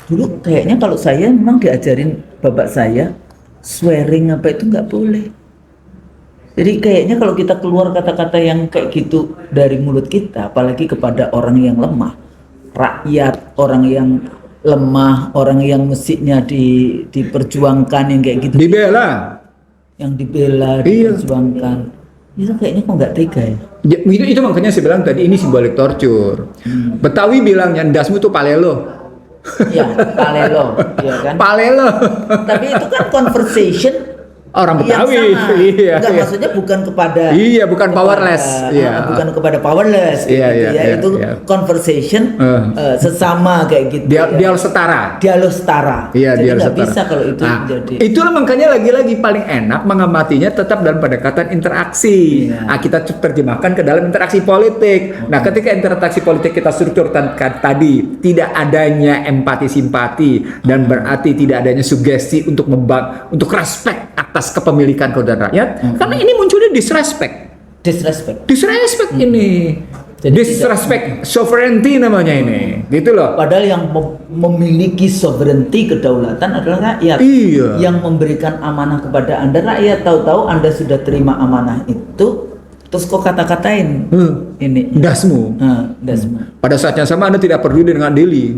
dulu kayaknya kalau saya memang diajarin bapak saya swearing apa itu nggak boleh. Jadi kayaknya kalau kita keluar kata-kata yang kayak gitu dari mulut kita, apalagi kepada orang yang lemah, rakyat, orang yang lemah, orang yang mestinya diperjuangkan yang kayak gitu, dibela. yang dibela, Iya. diperjuangkan, itu kayaknya kok nggak tega ya. Ya, itu makanya saya bilang tadi ini simbolik torture. Betawi bilangnya endasmu tuh palelo. Ya, palelo, ya kan. Palelo. Tapi itu kan conversation Orang yang Betawi. sama. Iya, Enggak, iya. maksudnya bukan kepada Iya, bukan powerless. Iya. bukan kepada powerless Iya, gitu iya, ya. iya, Itu iya. conversation sesama kayak gitu. ya. Dialog setara. Dialog setara. Iya, Jadi dialog nggak setara. bisa kalau itu Nah, jadi. itulah makanya lagi-lagi paling enak mengamatinya tetap dalam pendekatan interaksi. Iya. Nah, kita terjemahkan ke dalam interaksi politik. Nah, ketika interaksi politik kita strukturkan tadi tidak adanya empati simpati dan berarti tidak adanya sugesti untuk untuk respect atas kepemilikan kedaulatan rakyat, karena ini munculnya disrespect ini. Jadi Disrespect sovereignty namanya ini. Gitu loh. Padahal yang memiliki sovereignty kedaulatan adalah rakyat. Iya. Yang memberikan amanah kepada Anda rakyat, tahu-tahu Anda sudah terima amanah itu, terus kok kata-katain ini. Dasmu. Dasmu. Pada saat yang sama Anda tidak peduli dengan Delhi.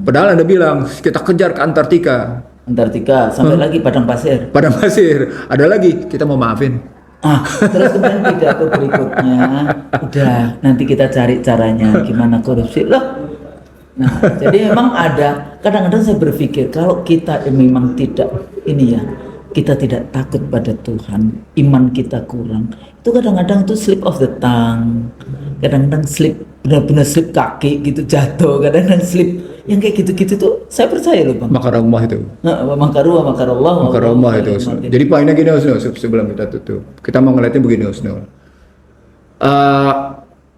Padahal Anda bilang kita kejar ke Antartika. Antartika sampai lagi Padang Pasir. Padang pasir. Ada lagi kita mau maafin. Terus kemudian pidato berikutnya, udah nanti kita cari caranya gimana korupsi loh. Nah, jadi memang ada. Kadang-kadang saya berpikir kalau kita memang tidak ini ya, kita tidak takut pada Tuhan, iman kita kurang. Itu kadang-kadang itu slip of the tongue, kadang-kadang slip benar-benar slip kaki gitu jatuh, kadang-kadang slip yang kayak gitu-gitu tuh saya percaya loh bang. Makarumah itu. Makarullah. Makarumah itu. Husnul. Jadi poinnya gini Husnul, sebelum kita tutup. Kita mau ngeliatnya begini Husnul.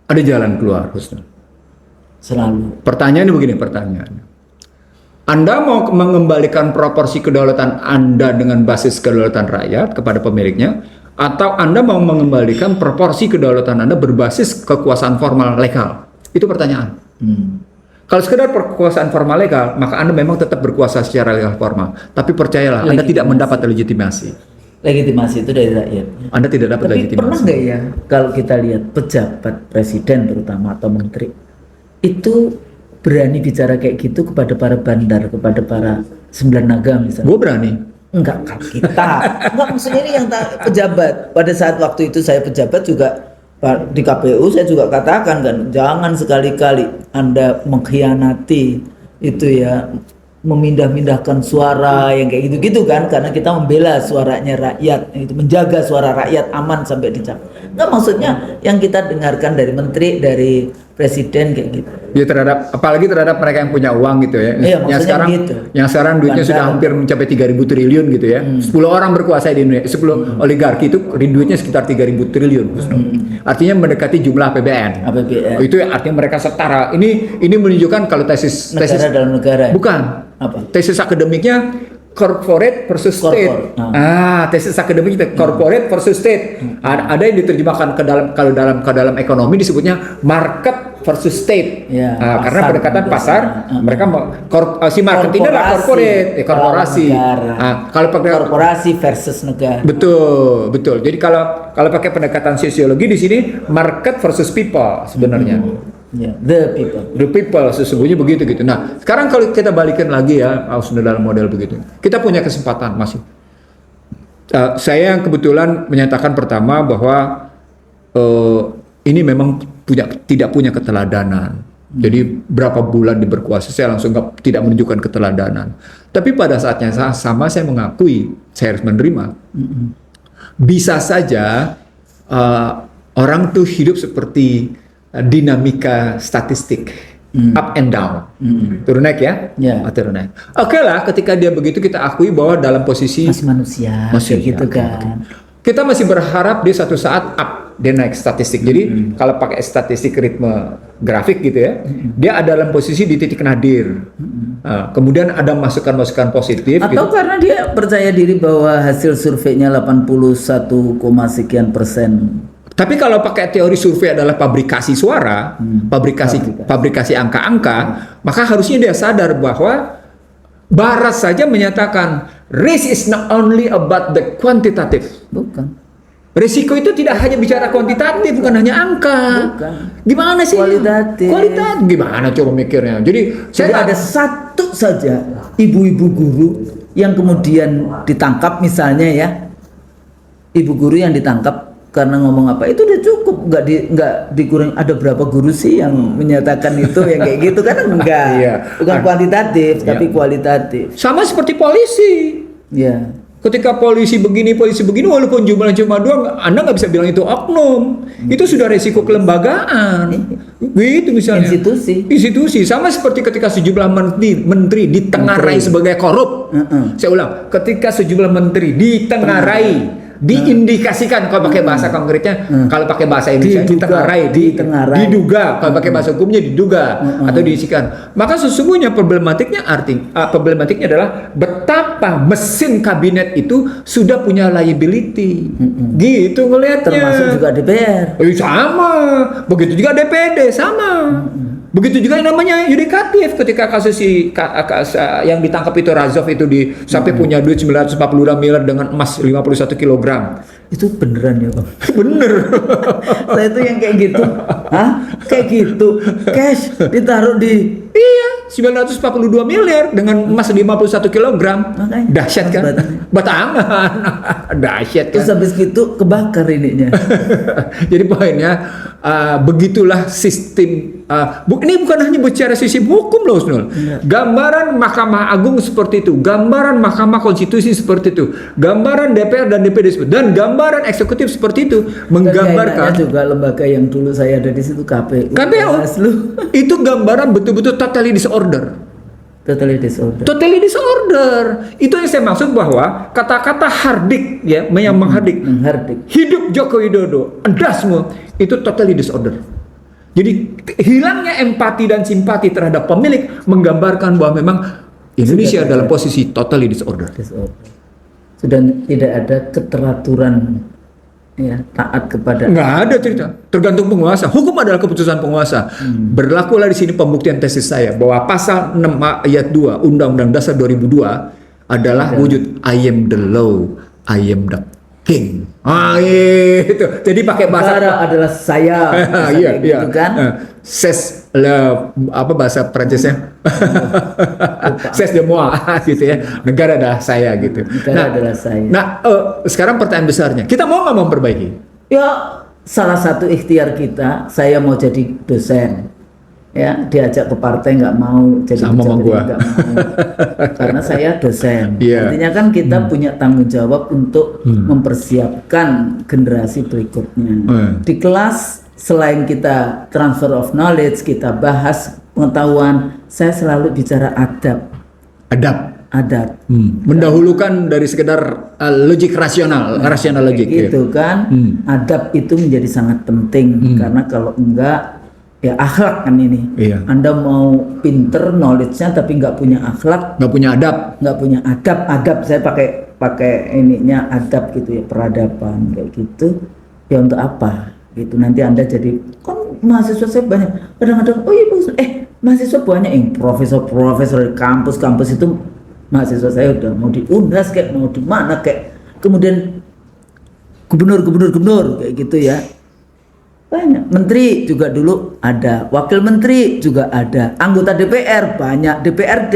Ada jalan keluar Husnul. Selalu. Pertanyaannya begini pertanyaannya. Anda mau mengembalikan proporsi kedaulatan Anda dengan basis kedaulatan rakyat kepada pemiliknya, atau Anda mau mengembalikan proporsi kedaulatan Anda berbasis kekuasaan formal legal? Itu pertanyaan. Kalau sekedar kekuasaan formal legal, maka Anda memang tetap berkuasa secara legal formal. Tapi percayalah, Anda tidak mendapat legitimasi. Legitimasi itu dari rakyat. Anda tidak dapat Tapi legitimasi. pernah nggak ya kalau kita lihat pejabat presiden terutama atau menteri itu berani bicara kayak gitu kepada para bandar, kepada para sembilan naga misalnya? Gue berani. Enggak, kalau kita. Enggak, maksudnya ini yang pejabat. Pada saat waktu itu saya pejabat juga di KPU saya juga katakan kan, jangan sekali-kali Anda mengkhianati itu ya memindah-mindahkan suara yang kayak gitu-gitu kan, karena kita membela suaranya rakyat, itu menjaga suara rakyat aman sampai dicap. Enggak, maksudnya yang kita dengarkan dari menteri, dari presiden kayak gitu. Ya terhadap, apalagi terhadap mereka yang punya uang gitu ya. Iya, maksudnya begitu. Yang sekarang duitnya sudah hampir mencapai 3.000 triliun gitu ya. 10 orang berkuasa di Indonesia, 10 oligarki itu duitnya sekitar 3.000 triliun. Artinya mendekati jumlah APBN. APBN. Itu artinya mereka setara. Ini menunjukkan kalau tesis Negara dalam negara. bukan. Apa? Tesis akademiknya corporate versus state. Tesis akademik kita corporate versus state. Ada yang diterjemahkan ke dalam ekonomi disebutnya market versus state. Ya, Karena pendekatan pasar, mereka si market ini adalah korporasi. Kalau pakai korporasi versus negara. betul. Jadi kalau pakai pendekatan sosiologi di sini market versus people sebenarnya. Ya, the people. Sesungguhnya begitu gitu. Nah, sekarang kalau kita balikin lagi ya, sudah dalam model begitu. Kita punya kesempatan masih. Saya kebetulan menyatakan pertama bahwa ini memang tidak punya keteladanan. Jadi berapa bulan di berkuasa saya langsung tidak menunjukkan keteladanan. Tapi pada saatnya sama saya mengakui, saya harus menerima. Bisa saja orang tuh hidup seperti dinamika statistik, up and down, turun naik ya, turun naik. Oke lah, ketika dia begitu kita akui bahwa dalam posisi masih manusia, kayak gitu kan. Kita masih berharap dia suatu saat up, dia naik statistik. Jadi kalau pakai statistik ritme grafik gitu ya, dia ada dalam posisi di titik nadir. Kemudian ada masukan-masukan positif. Atau gitu. karena dia percaya diri bahwa hasil surveinya 81, sekian persen. Tapi kalau pakai teori survei adalah pabrikasi suara, pabrikasi angka-angka, maka harusnya dia sadar bahwa Barat saja menyatakan risk is not only about the quantitative. Bukan. Risiko itu tidak hanya bicara kuantitatif, bukan hanya angka. Bukan. Gimana sih? Kualitatif. Gimana coba mikirnya? Jadi saya ada satu saja ibu-ibu guru yang kemudian ditangkap misalnya ya, ibu guru yang ditangkap karena ngomong apa itu udah cukup, nggak dikurang. Ada berapa guru sih yang menyatakan itu yang kayak gitu kan? Enggak. Bukan kuantitatif tapi kualitatif. Sama seperti polisi. Ya. Ketika polisi begini walaupun jumlahnya cuma 2, Anda nggak bisa bilang itu oknum. Itu sudah resiko kelembagaan. Gitu misalnya. Institusi. Sama seperti ketika sejumlah menteri ditengarai sebagai korup. Saya ulang, ketika sejumlah menteri ditengarai, diindikasikan kalau pakai bahasa konkretnya, kalau pakai bahasa Indonesia ditengarai, diduga, kalau pakai bahasa hukumnya diduga atau diisikan. Maka sesungguhnya problematiknya adalah betapa mesin kabinet itu sudah punya liability. Gitu ngelihatnya. Termasuk juga DPR. Sama. Begitu juga DPD sama. Begitu juga yang namanya yudikatif, ketika kasus yang ditangkap itu Razov itu sampai punya duit 942 miliar dengan emas 51 kg. Itu beneran ya Bang? Bener. Saya itu yang kayak gitu. Kayak gitu. Cash ditaruh di 942 miliar dengan emas 51 kg. Dahsyat kan? Batangan. Dahsyat kan? Terus habis gitu kebakar ininya. Jadi poinnya begitulah sistem. Ini bukan hanya bicara sistem hukum loh, Snul. Gambaran Mahkamah Agung seperti itu, gambaran Mahkamah Konstitusi seperti itu, gambaran DPR dan DPD seperti itu, dan gambaran eksekutif seperti itu menggambarkan juga lembaga yang dulu saya ada di situ KPU. Itu gambaran betul-betul totally disorder. Totally disorder. Itu yang saya maksud bahwa kata-kata hardik ya, yang menghardik. Hidup Joko Widodo, endasmu, itu totally disorder. Jadi hilangnya empati dan simpati terhadap pemilik menggambarkan bahwa memang Indonesia dalam posisi totally disorder. Sudah tidak ada keteraturan ya, taat kepada. Nggak ada cerita. Tergantung penguasa. Hukum adalah keputusan penguasa. Berlakulah di sini pembuktian tesis saya bahwa pasal 6 ayat 2 Undang-Undang Dasar 2002 adalah wujud I am the law, I am the king. Itu. Jadi pakai bahasa adalah saya. Iya. Gitu kan? C'est bahasa Prancisnya? C'est de moi gitu ya. Negara adalah saya gitu. Adalah saya. Nah, sekarang pertanyaan besarnya, kita mau nggak memperbaiki? Ya, salah satu ikhtiar kita, saya mau jadi dosen. ya diajak ke partai nggak mau, jadi Sama sama pejabat gua. nggak mau, karena saya dosen. Iya. Artinya kan kita punya tanggung jawab untuk mempersiapkan generasi berikutnya. Di kelas selain kita transfer of knowledge, kita bahas pengetahuan, saya selalu bicara adab. Adab. Mendahulukan dari sekedar logik rasional logik. Gitu kan. Adab itu menjadi sangat penting, karena kalau enggak ya akhlak kan ini. Iya. Anda mau pinter knowledge-nya tapi nggak punya akhlak, Nggak punya adab. nggak punya adab, saya pakai ininya adab gitu ya, peradaban kayak gitu. Ya untuk apa? Gitu nanti Anda jadi, kan mahasiswa saya banyak. Kadang-kadang oh iya bagus. Mahasiswa banyak yang profesor di kampus itu. Mahasiswa saya udah mau di UNAS kayak mau di mana kayak, kemudian gubernur kayak gitu ya. Banyak menteri juga dulu ada, wakil menteri juga ada, anggota DPR banyak, DPRD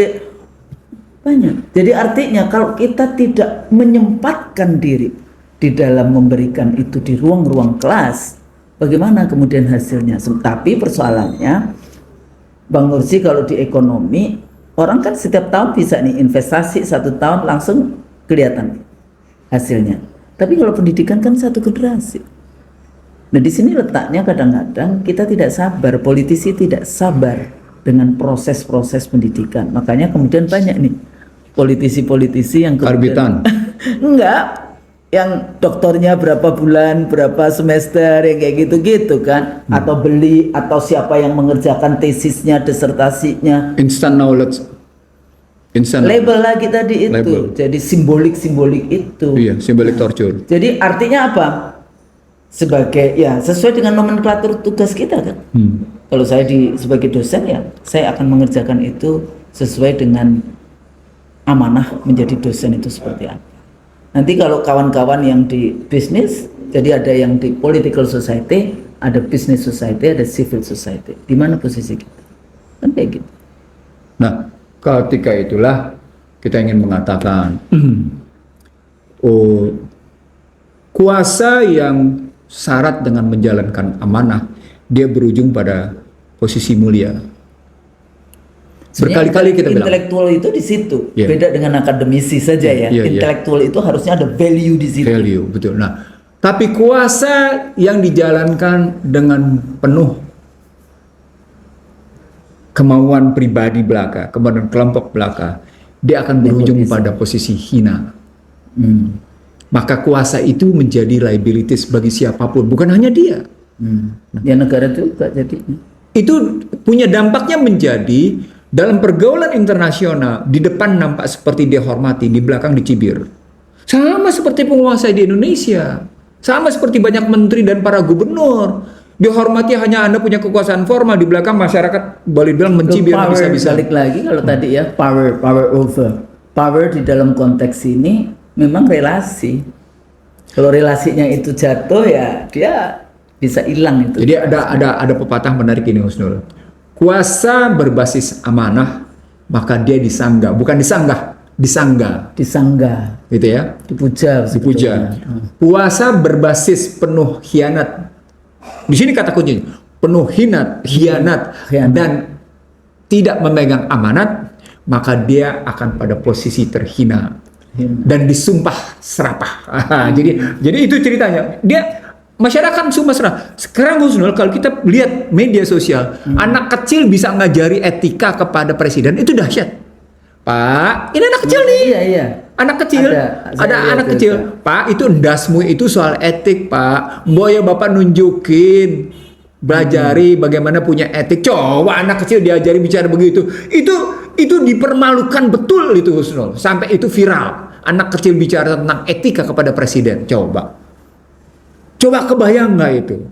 banyak. Jadi artinya kalau kita tidak menyempatkan diri di dalam memberikan itu di ruang-ruang kelas, bagaimana kemudian hasilnya? Tapi persoalannya Bang Nursi, kalau di ekonomi orang kan setiap tahun bisa nih investasi 1 tahun langsung kelihatan hasilnya. Tapi kalau pendidikan kan 1 generasi. Nah di sini letaknya kadang-kadang kita tidak sabar, politisi tidak sabar dengan proses-proses pendidikan. Makanya kemudian banyak nih politisi-politisi yang Karbitan. enggak, yang doktornya berapa bulan, berapa semester, yang kayak gitu-gitu kan, atau beli, atau siapa yang mengerjakan tesisnya, disertasinya, Instant knowledge. label lagi tadi itu. Label. Jadi simbolik itu. Iya, symbolic torture. Jadi artinya apa? Sebagai ya sesuai dengan nomenklatur tugas kita kan. Kalau saya sebagai dosen ya saya akan mengerjakan itu sesuai dengan amanah menjadi dosen itu seperti apa. Nanti kalau kawan-kawan yang di bisnis, jadi ada yang di political society, ada business society, ada civil society. Di mana posisi kita? Kan kayak gitu. Nah, ketika itulah kita ingin mengatakan kuasa yang syarat dengan menjalankan amanah, dia berujung pada posisi mulia. Berkali-kali kita bilang intelektual itu di situ. Yeah. Beda dengan akademisi saja ya. Yeah, yeah. Intelektual itu harusnya ada value di situ. value, betul. Nah, tapi kuasa yang dijalankan dengan penuh kemauan pribadi belaka, kemauan kelompok belaka, dia akan berujung pada posisi hina. Maka kuasa itu menjadi liabilities bagi siapapun, bukan hanya dia. Ya negara juga jadinya. Itu punya dampaknya menjadi dalam pergaulan internasional, di depan nampak seperti dia hormati, di belakang dicibir. Sama seperti penguasa di Indonesia, sama seperti banyak menteri dan para gubernur. Dihormati hanya Anda punya kekuasaan formal, di belakang masyarakat boleh bilang mencibir bisa-bisa. Balik lagi kalau tadi ya power over. Power di dalam konteks ini memang relasi. Kalau relasinya itu jatuh ya dia bisa hilang itu. Jadi ada pepatah menarik ini, Husnul. Kuasa berbasis amanah, maka dia disanggah, bukan disanggah, disanggah. Disanggah, Gitu ya. dipuja. Dipuja. sebetulnya. Puasa berbasis penuh khianat. Di sini kata kuncinya, penuh khianat dan tidak memegang amanat, maka dia akan pada posisi terhina dan disumpah serapah. Jadi itu ceritanya. Masyarakat sumpah serapah. Sekarang Husnul, kalau kita lihat media sosial, anak kecil bisa ngajari etika kepada presiden, itu dahsyat. Pak, ini anak kecil nih. Iya. Anak kecil, ada anak kecil. Pak, itu endasmu itu soal etik, Pak. Boya Bapak nunjukin, belajari bagaimana punya etik. Coba anak kecil diajari bicara begitu. Itu dipermalukan betul itu Husnul. Sampai itu viral. Anak kecil bicara tentang etika kepada presiden. Coba kebayang nggak itu?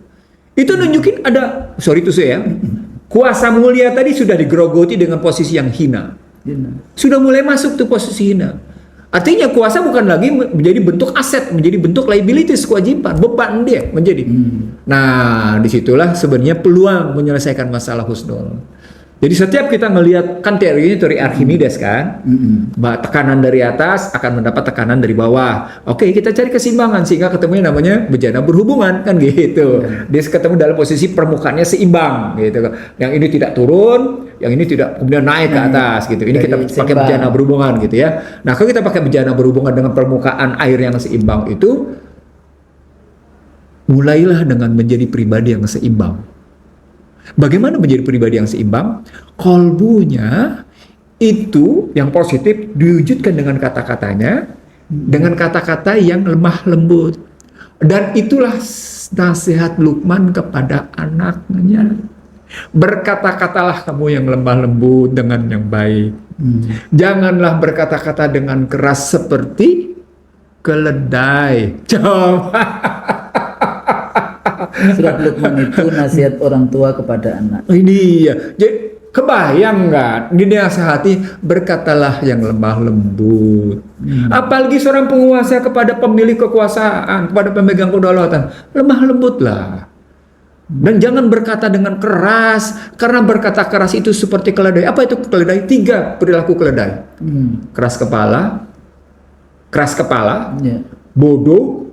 Itu nunjukin ada, sorry itu saya, kuasa mulia tadi sudah digerogoti dengan posisi yang hina. Sudah mulai masuk tuh posisi hina. Artinya kuasa bukan lagi menjadi bentuk aset, menjadi bentuk liabilities, kewajiban, beban dia menjadi. Nah, disitulah sebenarnya peluang menyelesaikan masalah Husnul. Jadi setiap kita melihat, kan teori ini teori Archimedes kan, bahwa tekanan dari atas akan mendapat tekanan dari bawah. Oke, kita cari keseimbangan sehingga ketemunya namanya bejana berhubungan kan gitu. Dia ketemu dalam posisi permukaannya seimbang gitu. Yang ini tidak turun, yang ini tidak kemudian naik ke atas gitu. Ini Jadi kita pakai seimbang. bejana berhubungan gitu ya. Nah, kalau kita pakai bejana berhubungan dengan permukaan air yang seimbang itu, mulailah dengan menjadi pribadi yang seimbang. Bagaimana menjadi pribadi yang seimbang? Kolbunya itu yang positif diwujudkan dengan kata-katanya, dengan kata-kata yang lemah lembut. Dan itulah nasihat Luqman kepada anaknya. Berkata-katalah kamu yang lemah lembut dengan yang baik. Janganlah berkata-kata dengan keras seperti keledai. Coba. Surat Luqman itu nasihat orang tua kepada anak. Ini ya. Jadi kebayang nggak? Dinasihati berkatalah yang lemah lembut. Apalagi seorang penguasa kepada pemilik kekuasaan, kepada pemegang kedaulatan, lemah lembutlah. Dan jangan berkata dengan keras, karena berkata keras itu seperti keledai. Apa itu keledai? 3 perilaku keledai. Keras kepala, Ya. bodoh,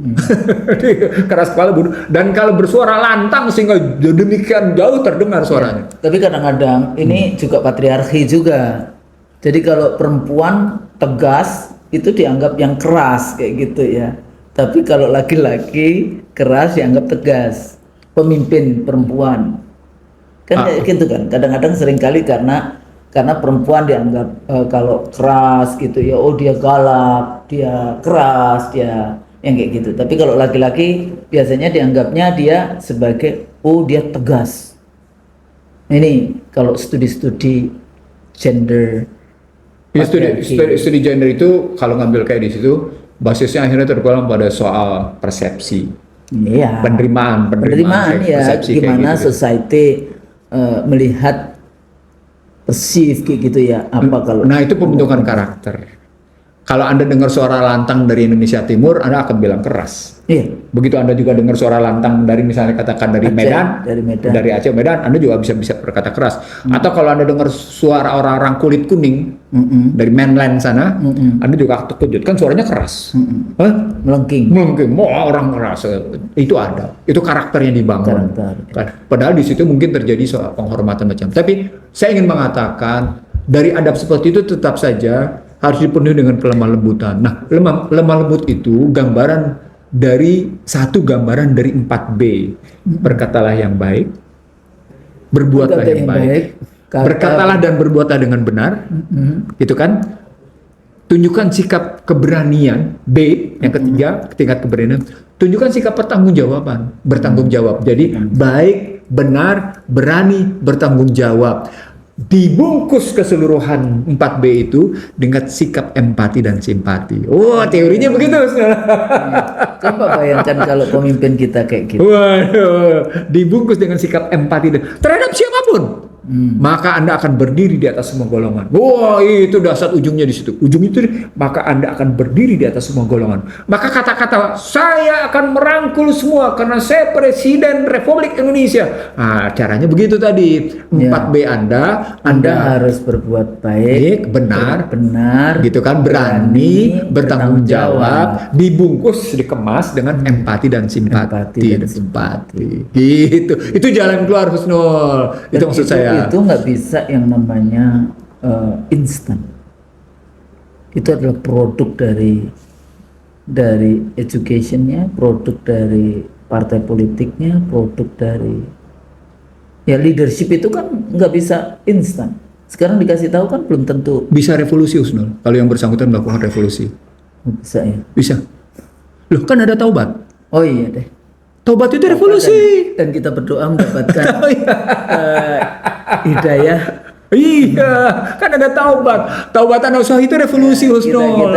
keras kepala, bodoh, dan kalau bersuara lantang sehingga demikian jauh terdengar suaranya. Tapi kadang-kadang ini juga patriarki juga. Jadi kalau perempuan tegas itu dianggap yang keras kayak gitu ya. Tapi kalau laki-laki keras dianggap tegas. Pemimpin perempuan kan kayak gitu kan. Kadang-kadang seringkali karena perempuan dianggap kalau keras gitu ya, oh dia galak, dia keras, dia yang kayak gitu. Tapi kalau laki-laki biasanya dianggapnya dia sebagai oh dia tegas. Ini kalau studi-studi gender, Ya, studi gender itu kalau ngambil kayak di situ basisnya akhirnya terpulang pada soal persepsi, iya, penerimaan ya, persepsi gimana kayak gitu. society melihat perceive kayak gitu ya, apa kalau Nah, itu pembentukan karakter. Kalau Anda dengar suara lantang dari Indonesia Timur, Anda akan bilang keras. iya, Begitu Anda juga dengar suara lantang dari misalnya katakan dari Aceh, Medan, dari Aceh Medan, Anda juga bisa berkata keras. Atau kalau Anda dengar suara orang-orang kulit kuning dari mainland sana, Anda juga terkejut kan suaranya keras. Hah? melengking. Mungkin mau orang keras itu ada. Itu karakter yang dibangun. Karakter. Padahal di situ mungkin terjadi soal penghormatan macam. Tapi saya ingin mengatakan dari adab seperti itu tetap saja harus dipenuhi dengan kelemah lembutan. Nah, lemah lembut itu gambaran dari 4B. Berkatalah yang baik, berbuatlah yang baik, berkatalah dan berbuatlah dengan benar, gitu kan? Tunjukkan sikap keberanian. B, yang ketiga, tingkat keberanian. Tunjukkan sikap bertanggung jawab. Jadi baik, benar, berani, bertanggung jawab. Dibungkus keseluruhan 4B itu dengan sikap empati dan simpati. Oh, teorinya begitu. Coba bayangkan kalau pemimpin kita kayak gitu. Waduh, dibungkus dengan sikap empati dan terhadap siapapun. Maka Anda akan berdiri di atas semua golongan. Wah, itu dasar ujungnya di situ. Ujung itu, maka Anda akan berdiri di atas semua golongan. Maka kata-kata saya akan merangkul semua karena saya Presiden Republik Indonesia. Nah, caranya begitu tadi. 4B Anda harus berbuat baik, benar, gitu kan, berani, bertanggung jawab, dibungkus, dikemas dengan empati dan simpati. Gitu. Itu jalan keluar, Husnul. Itu maksud saya. Itu nggak bisa yang namanya instan. Itu adalah produk dari educationnya, produk dari partai politiknya, produk dari ya leadership itu kan nggak bisa instan. Sekarang dikasih tahu kan belum tentu bisa revolusi, Husnul. Kalau yang bersangkutan melakukan revolusi, bisa ya. bisa. Loh, kan ada taubat. Oh iya deh. Taubat itu revolusi. Dan kita berdoa mendapatkan hidayah. Iya, kan ada taubat. Taubatan nasuha itu revolusi, Husnul.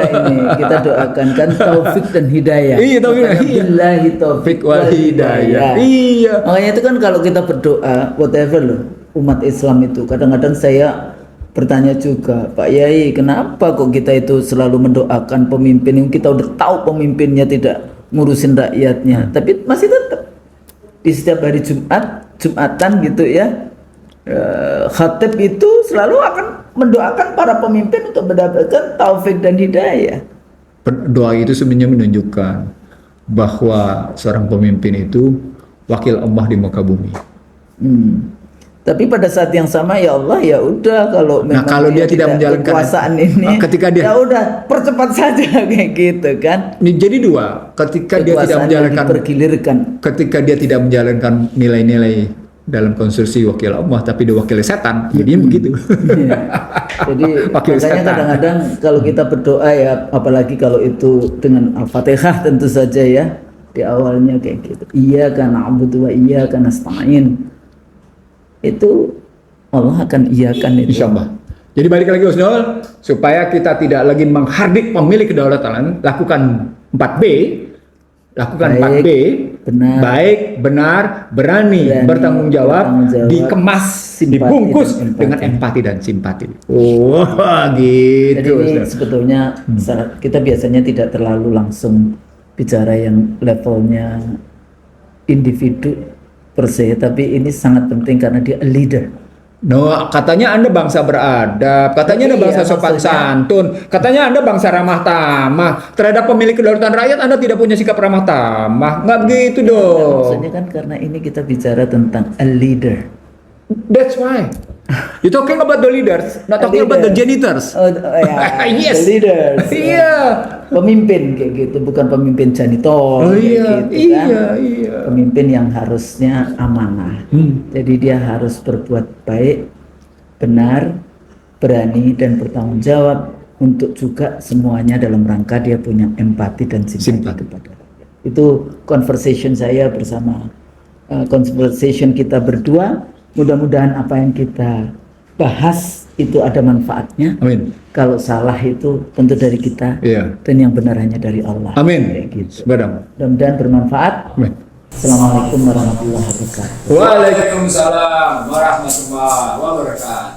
Kita doakan kan taufik dan hidayah. Iya, taufik. Billahi taufik wal hidayah. Iya. Makanya itu kan kalau kita berdoa whatever loh, umat Islam itu kadang-kadang saya bertanya juga, Pak Yai, kenapa kok kita itu selalu mendoakan pemimpin yang kita udah tahu pemimpinnya tidak ngurusin rakyatnya, tapi masih tetap di setiap hari Jumatan gitu ya, Khatib itu selalu akan mendoakan para pemimpin untuk mendapatkan taufik dan hidayah. Doa itu sebenarnya menunjukkan bahwa seorang pemimpin itu wakil Allah di muka bumi. Tapi pada saat yang sama ya Allah ya udah kalau memang kalau dia tidak menjalankan kekuasaan ini, ketika dia ya udah percepat saja kayak gitu kan. Ini jadi dua, ketika dia tidak Kekuasaan yang menjalankan dipergilirkan. ketika dia tidak menjalankan nilai-nilai dalam konstruksi wakil Allah tapi dia wakil setan, jadinya begitu. Iya. Jadi Wakil makanya setan. kadang-kadang kalau kita berdoa ya, apalagi kalau itu dengan Al-Fatihah tentu saja ya, di awalnya kayak gitu. Iyyaka na'budu wa iyyaka nasta'in. Itu Allah akan iyakan itu. Insya Allah. Jadi balik lagi Husnul, supaya kita tidak lagi menghardik pemilik kedaulatan, lakukan 4B, lakukan Baik, 4B, benar. baik, benar, berani, bertanggung jawab, dikemas, simpati dibungkus dan empati. dengan empati dan simpati. Wah, Jadi gitu. ini Ustaz. sebetulnya kita biasanya tidak terlalu langsung bicara yang levelnya individu per se, tapi ini sangat penting karena dia a leader. No, katanya Anda bangsa beradab, katanya Anda Iya, bangsa sopan maksudnya. santun, katanya Anda bangsa ramah tamah. Terhadap pemilik kedaulatan rakyat Anda tidak punya sikap ramah tamah. Nggak begitu Nah, dong. maksudnya kan karena ini kita bicara tentang a leader. That's why. You talking about the leaders, not talking about the janitors. Ya, Yes. the leaders. Iya. Pemimpin kayak gitu, bukan pemimpin janitor. Oh kayak iya, gitu, kan. iya. Pemimpin yang harusnya amanah. Jadi dia harus berbuat baik, benar, berani dan bertanggung jawab untuk juga semuanya dalam rangka dia punya empati dan simpati kepada rakyat. Itu conversation saya bersama conversation kita berdua. Mudah-mudahan apa yang kita bahas itu ada manfaatnya. Amin. Kalau salah itu tentu dari kita, Iya. dan yang benar hanya dari Allah. Amin. Kayak gitu. Sebadang. Mudah-mudahan bermanfaat. Amin. Assalamualaikum warahmatullahi wabarakatuh. Waalaikumsalam warahmatullahi wabarakatuh.